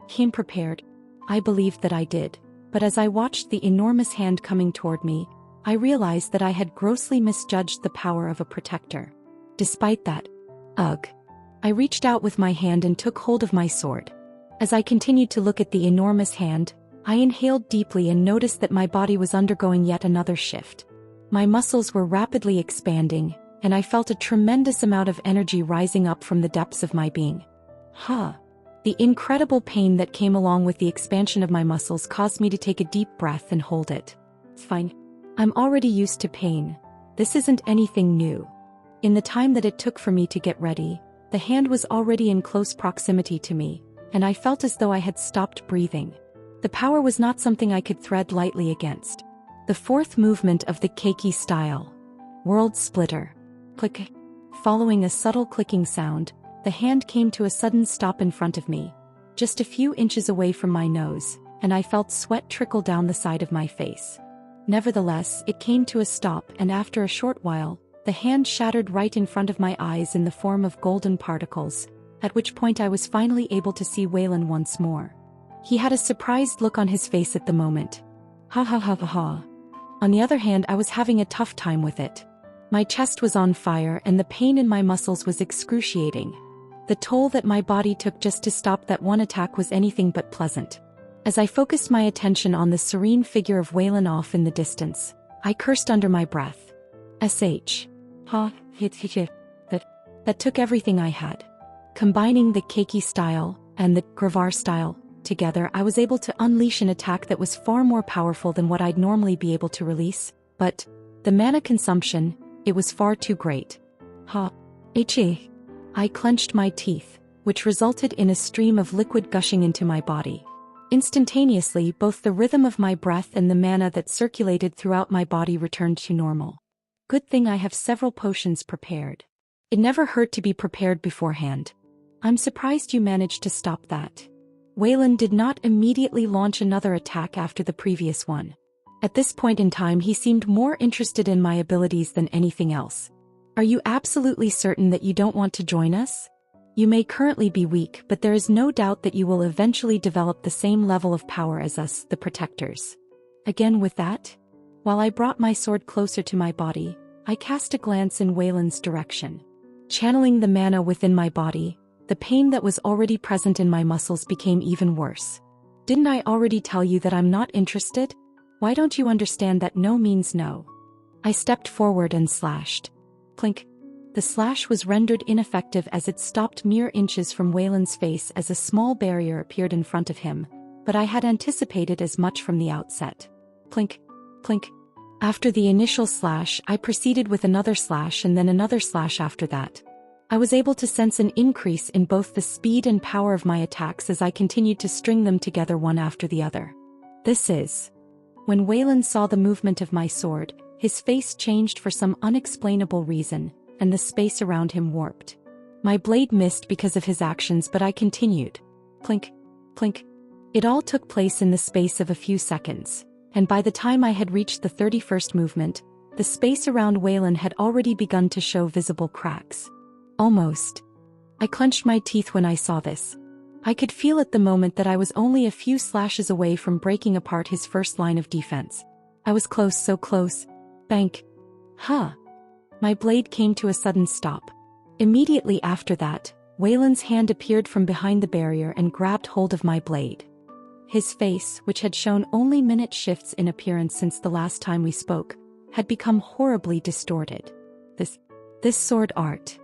Him prepared. I believed that I did, but as I watched the enormous hand coming toward me, I realized that I had grossly misjudged the power of a protector. Despite that, I reached out with my hand and took hold of my sword. As I continued to look at the enormous hand, I inhaled deeply and noticed that my body was undergoing yet another shift. My muscles were rapidly expanding, and I felt a tremendous amount of energy rising up from the depths of my being. The incredible pain that came along with the expansion of my muscles caused me to take a deep breath and hold it. It's fine. I'm already used to pain. This isn't anything new. In the time that it took for me to get ready, the hand was already in close proximity to me, and I felt as though I had stopped breathing. The power was not something I could thread lightly against. The 4th movement of the Keiki style. World Splitter. Click. Following a subtle clicking sound, the hand came to a sudden stop in front of me, just a few inches away from my nose, and I felt sweat trickle down the side of my face. Nevertheless, it came to a stop, and after a short while, the hand shattered right in front of my eyes in the form of golden particles, at which point I was finally able to see Waylon once more. He had a surprised look on his face at the moment. Ha. On the other hand, I was having a tough time with it. My chest was on fire and the pain in my muscles was excruciating. The toll that my body took just to stop that one attack was anything but pleasant. As I focused my attention on the serene figure of Waylon off in the distance, I cursed under my breath. That took everything I had. Combining the Keiki style and the Gravar style together, I was able to unleash an attack that was far more powerful than what I'd normally be able to release, but the mana consumption, it was far too great. I clenched my teeth, which resulted in a stream of liquid gushing into my body. Instantaneously, both the rhythm of my breath and the mana that circulated throughout my body returned to normal. Good thing I have several potions prepared. It never hurt to be prepared beforehand. I'm surprised you managed to stop that. Waylon did not immediately launch another attack after the previous one. At this point in time, he seemed more interested in my abilities than anything else. Are you absolutely certain that you don't want to join us? You may currently be weak, but there is no doubt that you will eventually develop the same level of power as us, the protectors. Again with that, while I brought my sword closer to my body, I cast a glance in Waylon's direction. Channeling the mana within my body, the pain that was already present in my muscles became even worse. Didn't I already tell you that I'm not interested? Why don't you understand that no means no? I stepped forward and slashed. Clink. The slash was rendered ineffective as it stopped mere inches from Waylon's face as a small barrier appeared in front of him, but I had anticipated as much from the outset. Clink. Clink. After the initial slash, I proceeded with another slash and then another slash after that. I was able to sense an increase in both the speed and power of my attacks as I continued to string them together one after the other. This is. When Wayland saw the movement of my sword, his face changed for some unexplainable reason, and the space around him warped. My blade missed because of his actions, but I continued. Plink, plink. It all took place in the space of a few seconds, and by the time I had reached the 31st movement, the space around Wayland had already begun to show visible cracks. Almost. I clenched my teeth when I saw this. I could feel at the moment that I was only a few slashes away from breaking apart his first line of defense. I was close, so close. Bank. Huh. My blade came to a sudden stop. Immediately after that, Wayland's hand appeared from behind the barrier and grabbed hold of my blade. His face, which had shown only minute shifts in appearance since the last time we spoke, had become horribly distorted. This sword art.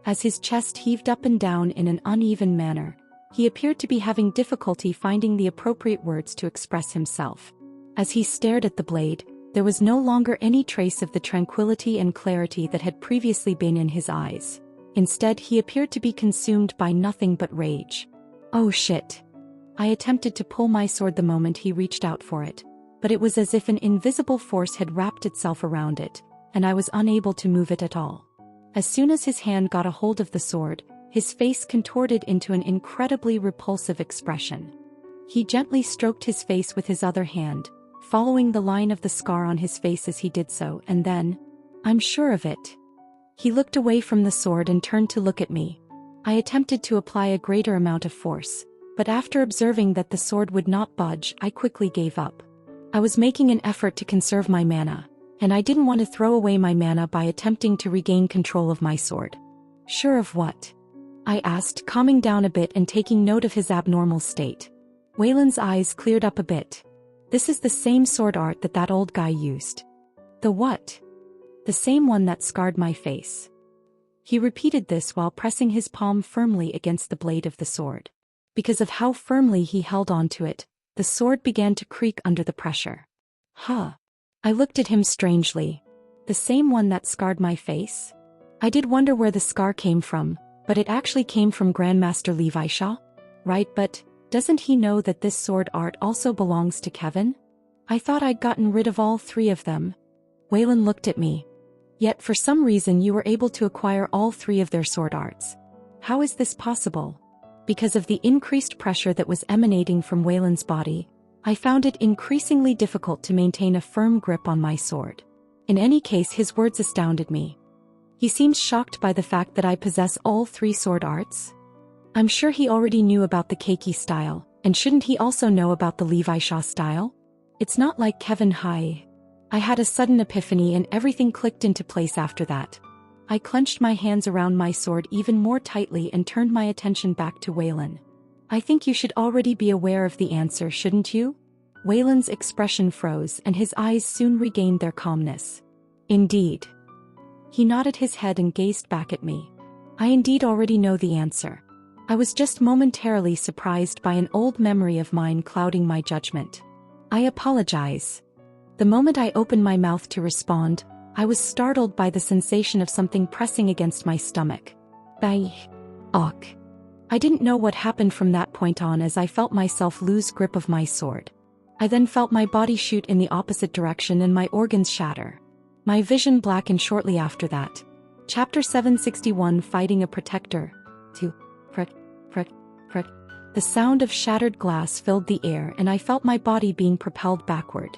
As his chest heaved up and down in an uneven manner, he appeared to be having difficulty finding the appropriate words to express himself. As he stared at the blade, there was no longer any trace of the tranquility and clarity that had previously been in his eyes. Instead, he appeared to be consumed by nothing but rage. Oh shit. I attempted to pull my sword the moment he reached out for it, but it was as if an invisible force had wrapped itself around it, and I was unable to move it at all. As soon as his hand got a hold of the sword, his face contorted into an incredibly repulsive expression. He gently stroked his face with his other hand, following the line of the scar on his face as he did so, and then, I'm sure of it. He looked away from the sword and turned to look at me. I attempted to apply a greater amount of force, but after observing that the sword would not budge, I quickly gave up. I was making an effort to conserve my mana, and I didn't want to throw away my mana by attempting to regain control of my sword. Sure of what? I asked, calming down a bit and taking note of his abnormal state. Wayland's eyes cleared up a bit. This is the same sword art that old guy used. The what? The same one that scarred my face. He repeated this while pressing his palm firmly against the blade of the sword. Because of how firmly he held onto it, the sword began to creak under the pressure. Huh. I looked at him strangely. The same one that scarred my face? I did wonder where the scar came from, but it actually came from Grandmaster Levi Shaw? Right, but doesn't he know that this sword art also belongs to Kevin? I thought I'd gotten rid of all three of them. Wayland looked at me. Yet for some reason you were able to acquire all three of their sword arts. How is this possible? Because of the increased pressure that was emanating from Wayland's body, I found it increasingly difficult to maintain a firm grip on my sword. In any case, his words astounded me. He seemed shocked by the fact that I possess all three sword arts. I'm sure he already knew about the Keiki style, and shouldn't he also know about the Levi Shaw style? It's not like Kevin High. I had a sudden epiphany and everything clicked into place after that. I clenched my hands around my sword even more tightly and turned my attention back to Wayland. I think you should already be aware of the answer, shouldn't you? Wayland's expression froze and his eyes soon regained their calmness. Indeed. He nodded his head and gazed back at me. I indeed already know the answer. I was just momentarily surprised by an old memory of mine clouding my judgment. I apologize. The moment I opened my mouth to respond, I was startled by the sensation of something pressing against my stomach. Bah. Och. I didn't know what happened from that point on as I felt myself lose grip of my sword. I then felt my body shoot in the opposite direction and my organs shatter. My vision blackened shortly after that. Chapter 761, Fighting a Protector. 2. Prick, prick, prick. The sound of shattered glass filled the air and I felt my body being propelled backward.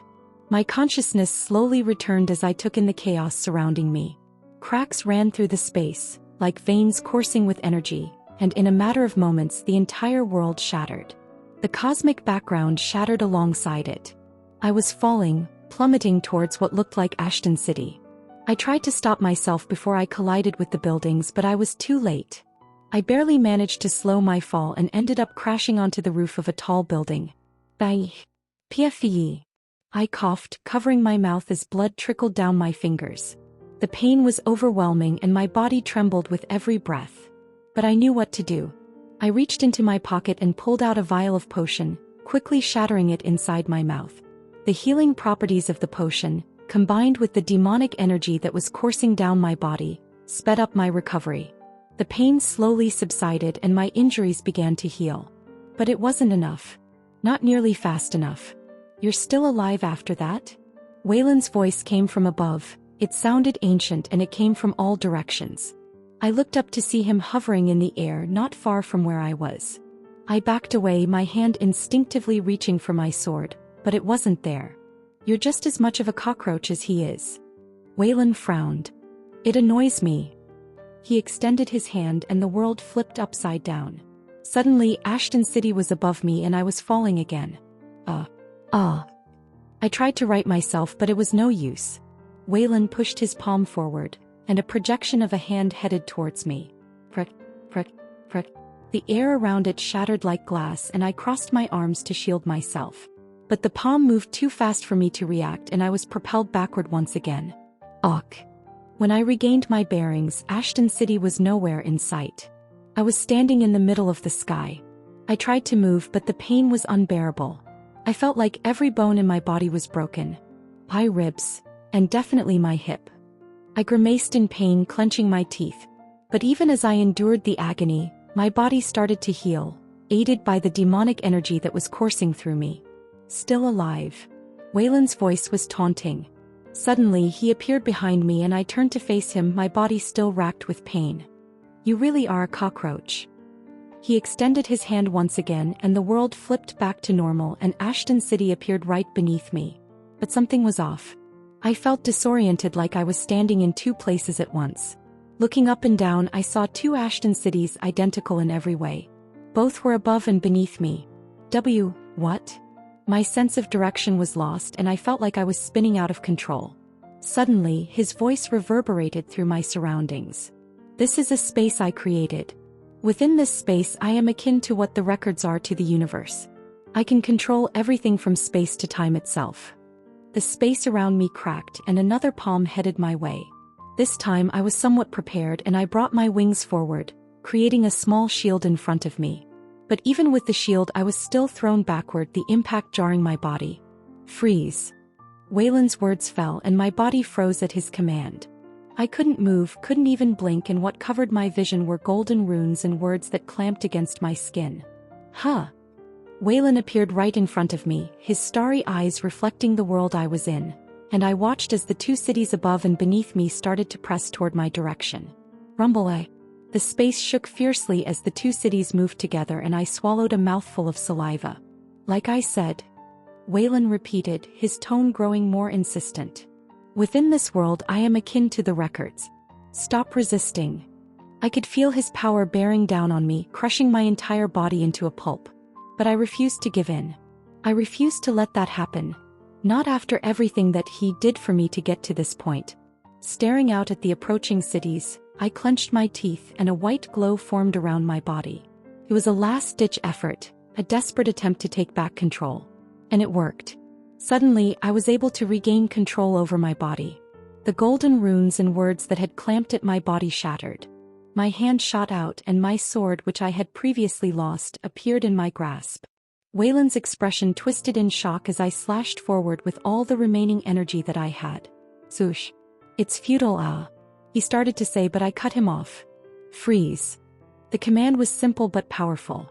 My consciousness slowly returned as I took in the chaos surrounding me. Cracks ran through the space, like veins coursing with energy, and in a matter of moments the entire world shattered. The cosmic background shattered alongside it. I was falling, plummeting towards what looked like Ashton City. I tried to stop myself before I collided with the buildings, but I was too late. I barely managed to slow my fall and ended up crashing onto the roof of a tall building. Bye. PFE. I coughed, covering my mouth as blood trickled down my fingers. The pain was overwhelming and my body trembled with every breath. But I knew what to do. I reached into my pocket and pulled out a vial of potion, quickly shattering it inside my mouth. The healing properties of the potion, combined with the demonic energy that was coursing down my body, sped up my recovery. The pain slowly subsided and my injuries began to heal. But it wasn't enough. Not nearly fast enough. "You're still alive after that?" Wayland's voice came from above. It sounded ancient and it came from all directions. I looked up to see him hovering in the air not far from where I was. I backed away, my hand instinctively reaching for my sword, but it wasn't there. "You're just as much of a cockroach as he is." Wayland frowned. "It annoys me." He extended his hand and the world flipped upside down. Suddenly, Ashton City was above me and I was falling again. I tried to right myself, but it was no use. Wayland pushed his palm forward, and a projection of a hand headed towards me. Prick, prick, prick. The air around it shattered like glass and I crossed my arms to shield myself. But the palm moved too fast for me to react and I was propelled backward once again. When I regained my bearings, Ashton City was nowhere in sight. I was standing in the middle of the sky. I tried to move, but the pain was unbearable. I felt like every bone in my body was broken. My ribs, and definitely my hip. I grimaced in pain, clenching my teeth. But even as I endured the agony, my body started to heal, aided by the demonic energy that was coursing through me. "Still alive." Wayland's voice was taunting. Suddenly, he appeared behind me and I turned to face him, my body still racked with pain. "You really are a cockroach." He extended his hand once again and the world flipped back to normal and Ashton City appeared right beneath me. But something was off. I felt disoriented, like I was standing in two places at once. Looking up and down, I saw two Ashton Cities identical in every way. Both were above and beneath me. What? My sense of direction was lost and I felt like I was spinning out of control. Suddenly, his voice reverberated through my surroundings. "This is a space I created. Within this space I am akin to what the records are to the universe. I can control everything from space to time itself." The space around me cracked and another palm headed my way. This time I was somewhat prepared and I brought my wings forward, creating a small shield in front of me. But even with the shield I was still thrown backward, the impact jarring my body. "Freeze." Wayland's words fell and my body froze at his command. I couldn't move, couldn't even blink, and what covered my vision were golden runes and words that clamped against my skin. Wayland appeared right in front of me, his starry eyes reflecting the world I was in, and I watched as the two cities above and beneath me started to press toward my direction. Rumble. The space shook fiercely as the two cities moved together and I swallowed a mouthful of saliva. "Like I said," Wayland repeated, his tone growing more insistent. "Within this world I am akin to the records. Stop resisting." I could feel his power bearing down on me, crushing my entire body into a pulp. But I refused to give in. I refused to let that happen. Not after everything that he did for me to get to this point. Staring out at the approaching cities, I clenched my teeth and a white glow formed around my body. It was a last-ditch effort, a desperate attempt to take back control. And it worked. Suddenly, I was able to regain control over my body. The golden runes and words that had clamped at my body shattered. My hand shot out and my sword, which I had previously lost, appeared in my grasp. Wayland's expression twisted in shock as I slashed forward with all the remaining energy that I had. "Swoosh. It's futile, he started to say, but I cut him off. "Freeze." The command was simple but powerful.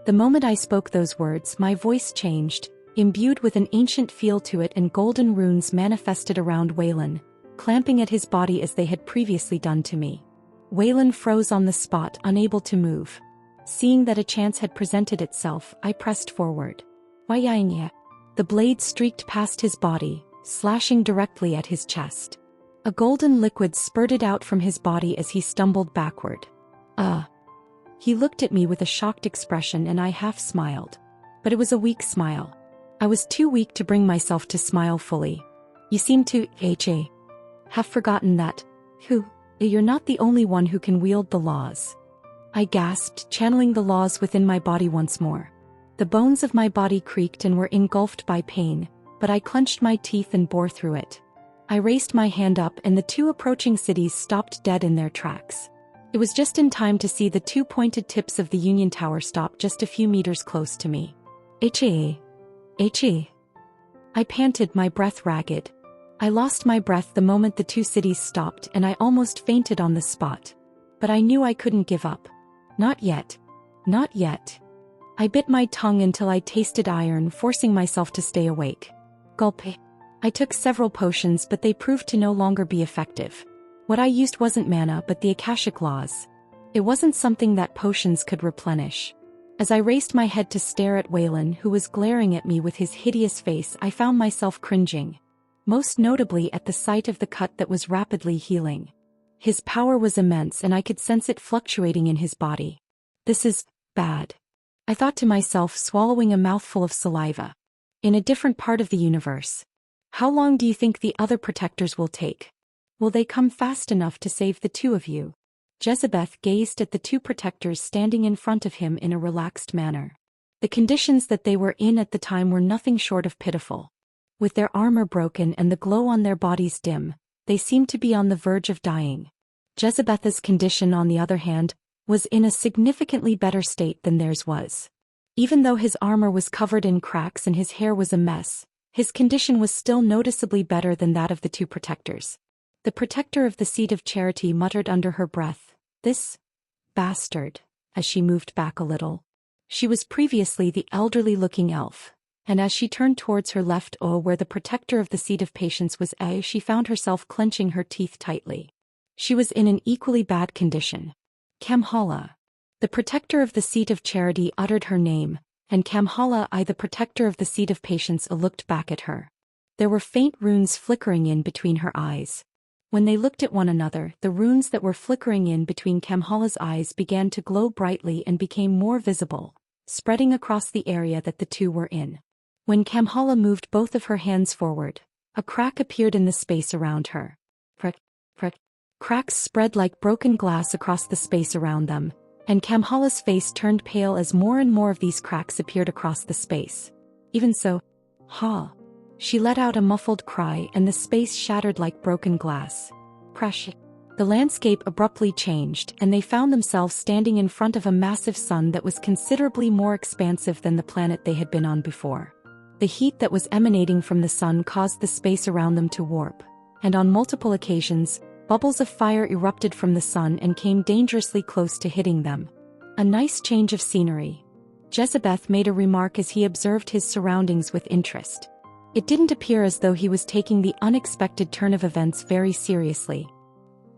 The moment I spoke those words, my voice changed, imbued with an ancient feel to it, and golden runes manifested around Wayland, clamping at his body as they had previously done to me. Wayland froze on the spot, unable to move. Seeing that a chance had presented itself, I pressed forward. "Wayanya." The blade streaked past his body, slashing directly at his chest. A golden liquid spurted out from his body as he stumbled backward. He looked at me with a shocked expression and I half smiled. But it was a weak smile. I was too weak to bring myself to smile fully. "You seem to, have forgotten that. You're not the only one who can wield the laws." I gasped, channeling the laws within my body once more. The bones of my body creaked and were engulfed by pain, but I clenched my teeth and bore through it. I raised my hand up and the two approaching cities stopped dead in their tracks. It was just in time to see the two pointed tips of the Union Tower stop just a few meters close to me. I panted, my breath ragged. I lost my breath the moment the two cities stopped and I almost fainted on the spot. But I knew I couldn't give up. Not yet. Not yet. I bit my tongue until I tasted iron, forcing myself to stay awake. Gulp. I took several potions, but they proved to no longer be effective. What I used wasn't mana but the Akashic laws. It wasn't something that potions could replenish. As I raised my head to stare at Waylon, who was glaring at me with his hideous face, I found myself cringing. Most notably at the sight of the cut that was rapidly healing. His power was immense and I could sense it fluctuating in his body. This is bad. I thought to myself, swallowing a mouthful of saliva. In a different part of the universe. How long do you think the other protectors will take? Will they come fast enough to save the two of you? Jezebeth gazed at the two protectors standing in front of him in a relaxed manner. The conditions that they were in at the time were nothing short of pitiful. With their armor broken and the glow on their bodies dim, they seemed to be on the verge of dying. Jezebeth's condition, on the other hand, was in a significantly better state than theirs was. Even though his armor was covered in cracks and his hair was a mess, his condition was still noticeably better than that of the two protectors. The protector of the Seat of Charity muttered under her breath, "This bastard," as she moved back a little. She was previously the elderly-looking elf, and as she turned towards her left where the protector of the Seat of Patience was she found herself clenching her teeth tightly. She was in an equally bad condition. Kamhala. The protector of the Seat of Charity uttered her name, and Kamhala, the protector of the Seat of Patience, looked back at her. There were faint runes flickering in between her eyes. When they looked at one another, the runes that were flickering in between Kamhala's eyes began to glow brightly and became more visible, spreading across the area that the two were in. When Kamhala moved both of her hands forward, a crack appeared in the space around her. Cracks spread like broken glass across the space around them, and Kamhala's face turned pale as more and more of these cracks appeared across the space. Even so, she let out a muffled cry and the space shattered like broken glass. Crash. The landscape abruptly changed and they found themselves standing in front of a massive sun that was considerably more expansive than the planet they had been on before. The heat that was emanating from the sun caused the space around them to warp, and on multiple occasions, bubbles of fire erupted from the sun and came dangerously close to hitting them. A nice change of scenery. Jezebeth made a remark as he observed his surroundings with interest. It didn't appear as though he was taking the unexpected turn of events very seriously.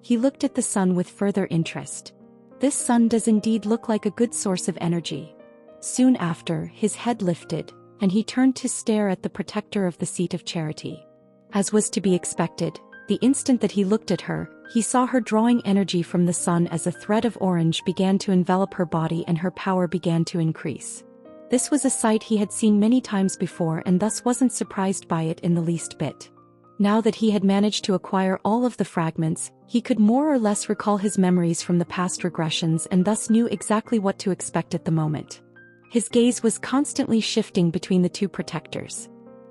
He looked at the sun with further interest. This sun does indeed look like a good source of energy. Soon after, his head lifted, and he turned to stare at the protector of the Seat of Charity. As was to be expected, the instant that he looked at her, he saw her drawing energy from the sun as a thread of orange began to envelop her body and her power began to increase. This was a sight he had seen many times before and thus wasn't surprised by it in the least bit. Now that he had managed to acquire all of the fragments, he could more or less recall his memories from the past regressions and thus knew exactly what to expect at the moment. His gaze was constantly shifting between the two protectors.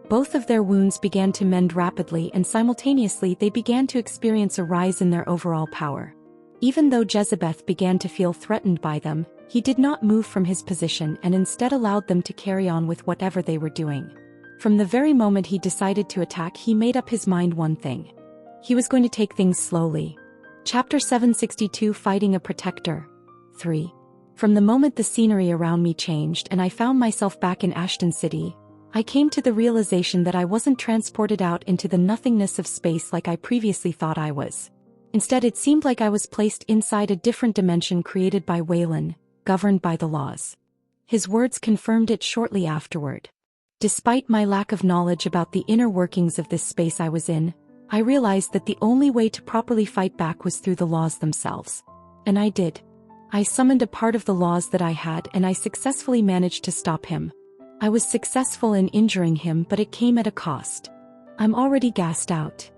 Both of their wounds began to mend rapidly and simultaneously they began to experience a rise in their overall power. Even though Jezebeth began to feel threatened by them, he did not move from his position and instead allowed them to carry on with whatever they were doing. From the very moment he decided to attack, he made up his mind one thing. He was going to take things slowly. Chapter 762, Fighting a Protector. 3. From the moment the scenery around me changed and I found myself back in Ashton City, I came to the realization that I wasn't transported out into the nothingness of space like I previously thought I was. Instead, it seemed like I was placed inside a different dimension created by Waylon, governed by the laws. His words confirmed it shortly afterward. Despite my lack of knowledge about the inner workings of this space I was in, I realized that the only way to properly fight back was through the laws themselves. And I did. I summoned a part of the laws that I had and I successfully managed to stop him. I was successful in injuring him, but it came at a cost. I'm already gassed out.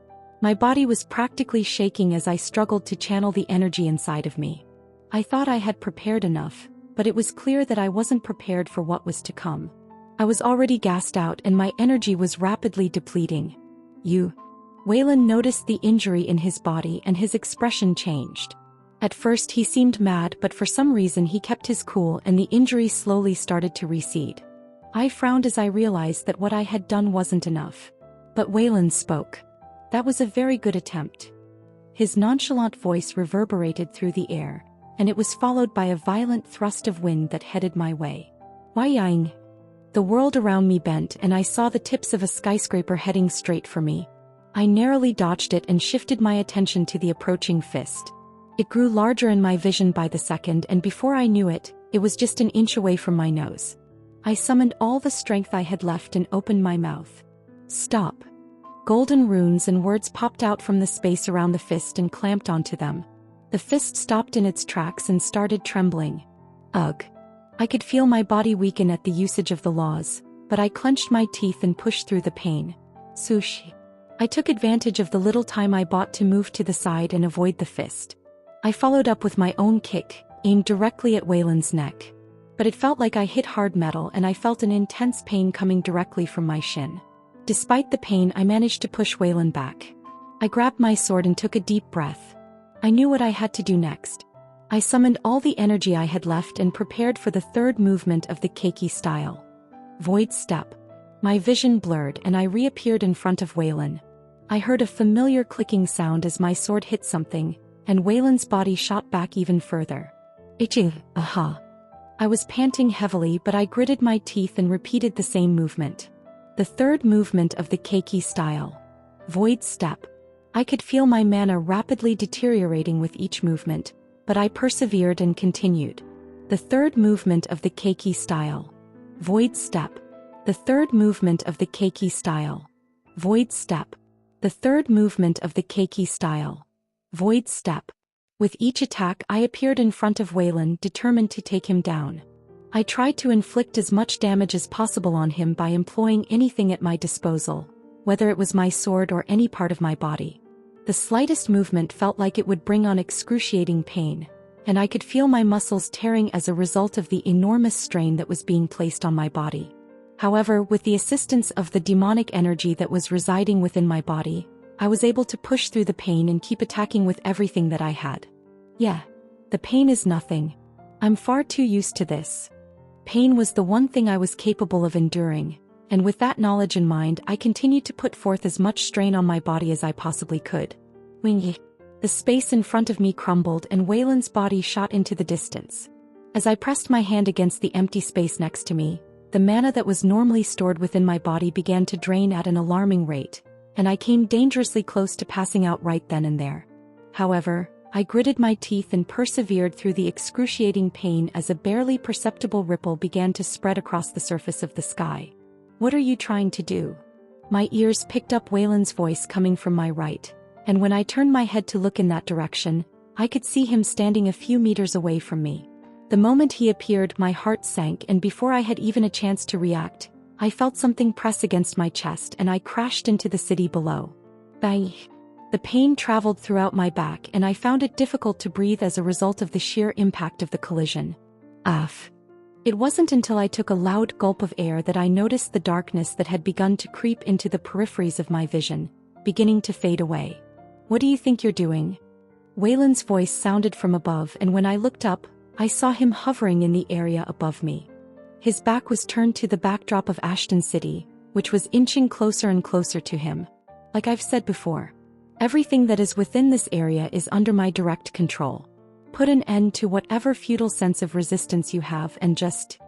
My body was practically shaking as I struggled to channel the energy inside of me. I thought I had prepared enough, but it was clear that I wasn't prepared for what was to come. I was already gassed out and my energy was rapidly depleting. Waylon noticed the injury in his body and his expression changed. At first he seemed mad, but for some reason he kept his cool and the injury slowly started to recede. I frowned as I realized that what I had done wasn't enough. But Waylon spoke. "That was a very good attempt." His nonchalant voice reverberated through the air, and it was followed by a violent thrust of wind that headed my way. Whying? The world around me bent and I saw the tips of a skyscraper heading straight for me. I narrowly dodged it and shifted my attention to the approaching fist. It grew larger in my vision by the second, and before I knew it, it was just an inch away from my nose. I summoned all the strength I had left and opened my mouth. Stop. Golden runes and words popped out from the space around the fist and clamped onto them. The fist stopped in its tracks and started trembling. Ugh. I could feel my body weaken at the usage of the laws, but I clenched my teeth and pushed through the pain. Sushi. I took advantage of the little time I bought to move to the side and avoid the fist. I followed up with my own kick, aimed directly at Waylon's neck. But it felt like I hit hard metal and I felt an intense pain coming directly from my shin. Despite the pain, I managed to push Waylon back. I grabbed my sword and took a deep breath. I knew what I had to do next. I summoned all the energy I had left and prepared for the third movement of the keiki style. Void Step. My vision blurred and I reappeared in front of Waylon. I heard a familiar clicking sound as my sword hit something, and Waylon's body shot back even further. Itching, aha. I was panting heavily, but I gritted my teeth and repeated the same movement. The third movement of the keiki style. Void Step. I could feel my mana rapidly deteriorating with each movement, but I persevered and continued. The third movement of the keiki style. Void Step. The third movement of the keiki style. Void Step. The third movement of the keiki style. Void Step. With each attack I appeared in front of Waylon, determined to take him down. I tried to inflict as much damage as possible on him by employing anything at my disposal, whether it was my sword or any part of my body. The slightest movement felt like it would bring on excruciating pain, and I could feel my muscles tearing as a result of the enormous strain that was being placed on my body. However, with the assistance of the demonic energy that was residing within my body, I was able to push through the pain and keep attacking with everything that I had. Yeah, the pain is nothing. I'm far too used to this. Pain was the one thing I was capable of enduring, and with that knowledge in mind, I continued to put forth as much strain on my body as I possibly could. Wingy. The space in front of me crumbled and Waylon's body shot into the distance. As I pressed my hand against the empty space next to me, the mana that was normally stored within my body began to drain at an alarming rate, and I came dangerously close to passing out right then and there. However, I gritted my teeth and persevered through the excruciating pain as a barely perceptible ripple began to spread across the surface of the sky. What are you trying to do? My ears picked up Waylon's voice coming from my right, and when I turned my head to look in that direction, I could see him standing a few meters away from me. The moment he appeared, my heart sank, and before I had even a chance to react, I felt something press against my chest and I crashed into the city below. Bang! The pain traveled throughout my back and I found it difficult to breathe as a result of the sheer impact of the collision. It wasn't until I took a loud gulp of air that I noticed the darkness that had begun to creep into the peripheries of my vision, beginning to fade away. What do you think you're doing? Waylon's voice sounded from above, and when I looked up, I saw him hovering in the area above me. His back was turned to the backdrop of Ashton City, which was inching closer and closer to him. Like I've said before, everything that is within this area is under my direct control. Put an end to whatever futile sense of resistance you have and just...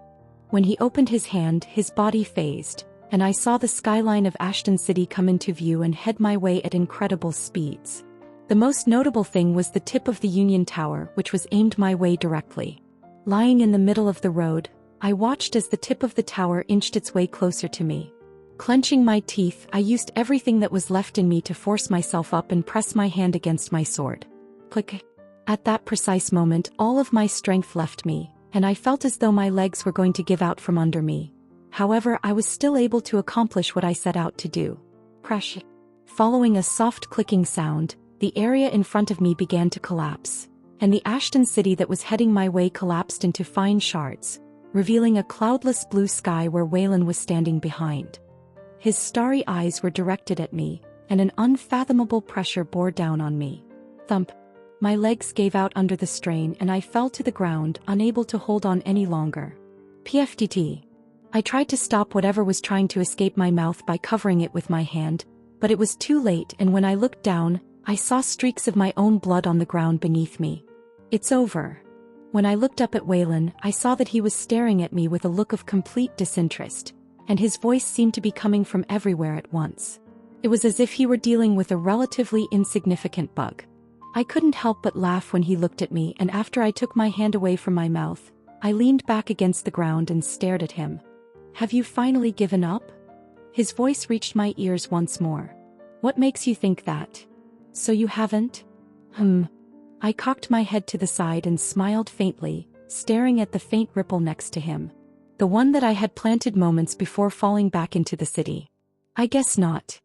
When he opened his hand, his body phased, and I saw the skyline of Ashton City come into view and head my way at incredible speeds. The most notable thing was the tip of the Union Tower, which was aimed my way directly. Lying in the middle of the road, I watched as the tip of the tower inched its way closer to me. Clenching my teeth, I used everything that was left in me to force myself up and press my hand against my sword. Click. At that precise moment, all of my strength left me, and I felt as though my legs were going to give out from under me. However, I was still able to accomplish what I set out to do. Crash. Following a soft clicking sound, the area in front of me began to collapse, and the Ashton City that was heading my way collapsed into fine shards, revealing a cloudless blue sky where Waylon was standing behind. His starry eyes were directed at me, and an unfathomable pressure bore down on me. Thump. My legs gave out under the strain and I fell to the ground, unable to hold on any longer. PFDT. I tried to stop whatever was trying to escape my mouth by covering it with my hand, but it was too late, and when I looked down, I saw streaks of my own blood on the ground beneath me. It's over. When I looked up at Waylon, I saw that he was staring at me with a look of complete disinterest, and his voice seemed to be coming from everywhere at once. It was as if he were dealing with a relatively insignificant bug. I couldn't help but laugh when he looked at me, and after I took my hand away from my mouth, I leaned back against the ground and stared at him. "Have you finally given up?" His voice reached my ears once more. "What makes you think that?" "So you haven't?" I cocked my head to the side and smiled faintly, staring at the faint ripple next to him. The one that I had planted moments before falling back into the city. "I guess not."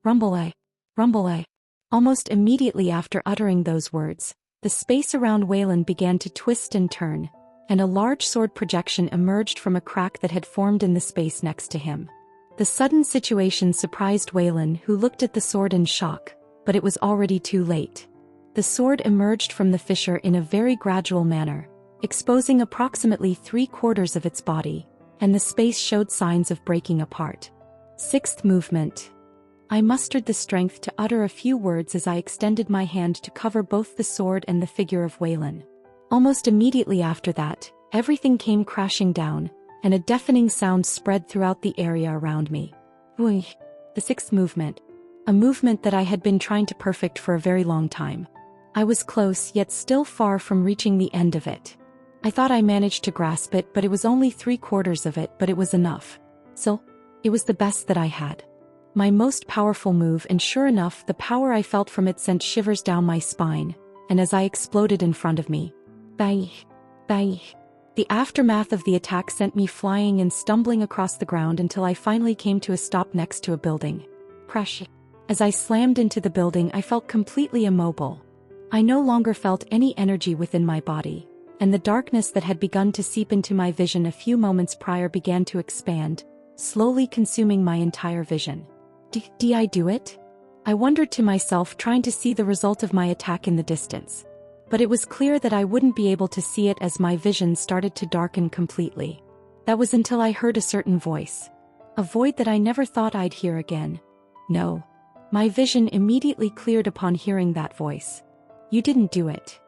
Rumble. Almost immediately after uttering those words, the space around Waylon began to twist and turn, and a large sword projection emerged from a crack that had formed in the space next to him. The sudden situation surprised Waylon, who looked at the sword in shock, but it was already too late. The sword emerged from the fissure in a very gradual manner, exposing approximately 3/4 of its body, and the space showed signs of breaking apart. Sixth movement. I mustered the strength to utter a few words as I extended my hand to cover both the sword and the figure of Waylon. Almost immediately after that, everything came crashing down, and a deafening sound spread throughout the area around me. The sixth movement. A movement that I had been trying to perfect for a very long time. I was close, yet still far from reaching the end of it. I thought I managed to grasp it, but it was only 3/4 of it, but it was enough. So, it was the best that I had. My most powerful move, and sure enough, the power I felt from it sent shivers down my spine, and as I exploded in front of me. Bang! Bang! The aftermath of the attack sent me flying and stumbling across the ground until I finally came to a stop next to a building. Crash! As I slammed into the building, I felt completely immobile. I no longer felt any energy within my body, and the darkness that had begun to seep into my vision a few moments prior began to expand, slowly consuming my entire vision. Did I do it? I wondered to myself, trying to see the result of my attack in the distance. But it was clear that I wouldn't be able to see it as my vision started to darken completely. That was until I heard a certain voice. A void that I never thought I'd hear again. No. My vision immediately cleared upon hearing that voice. "You didn't do it."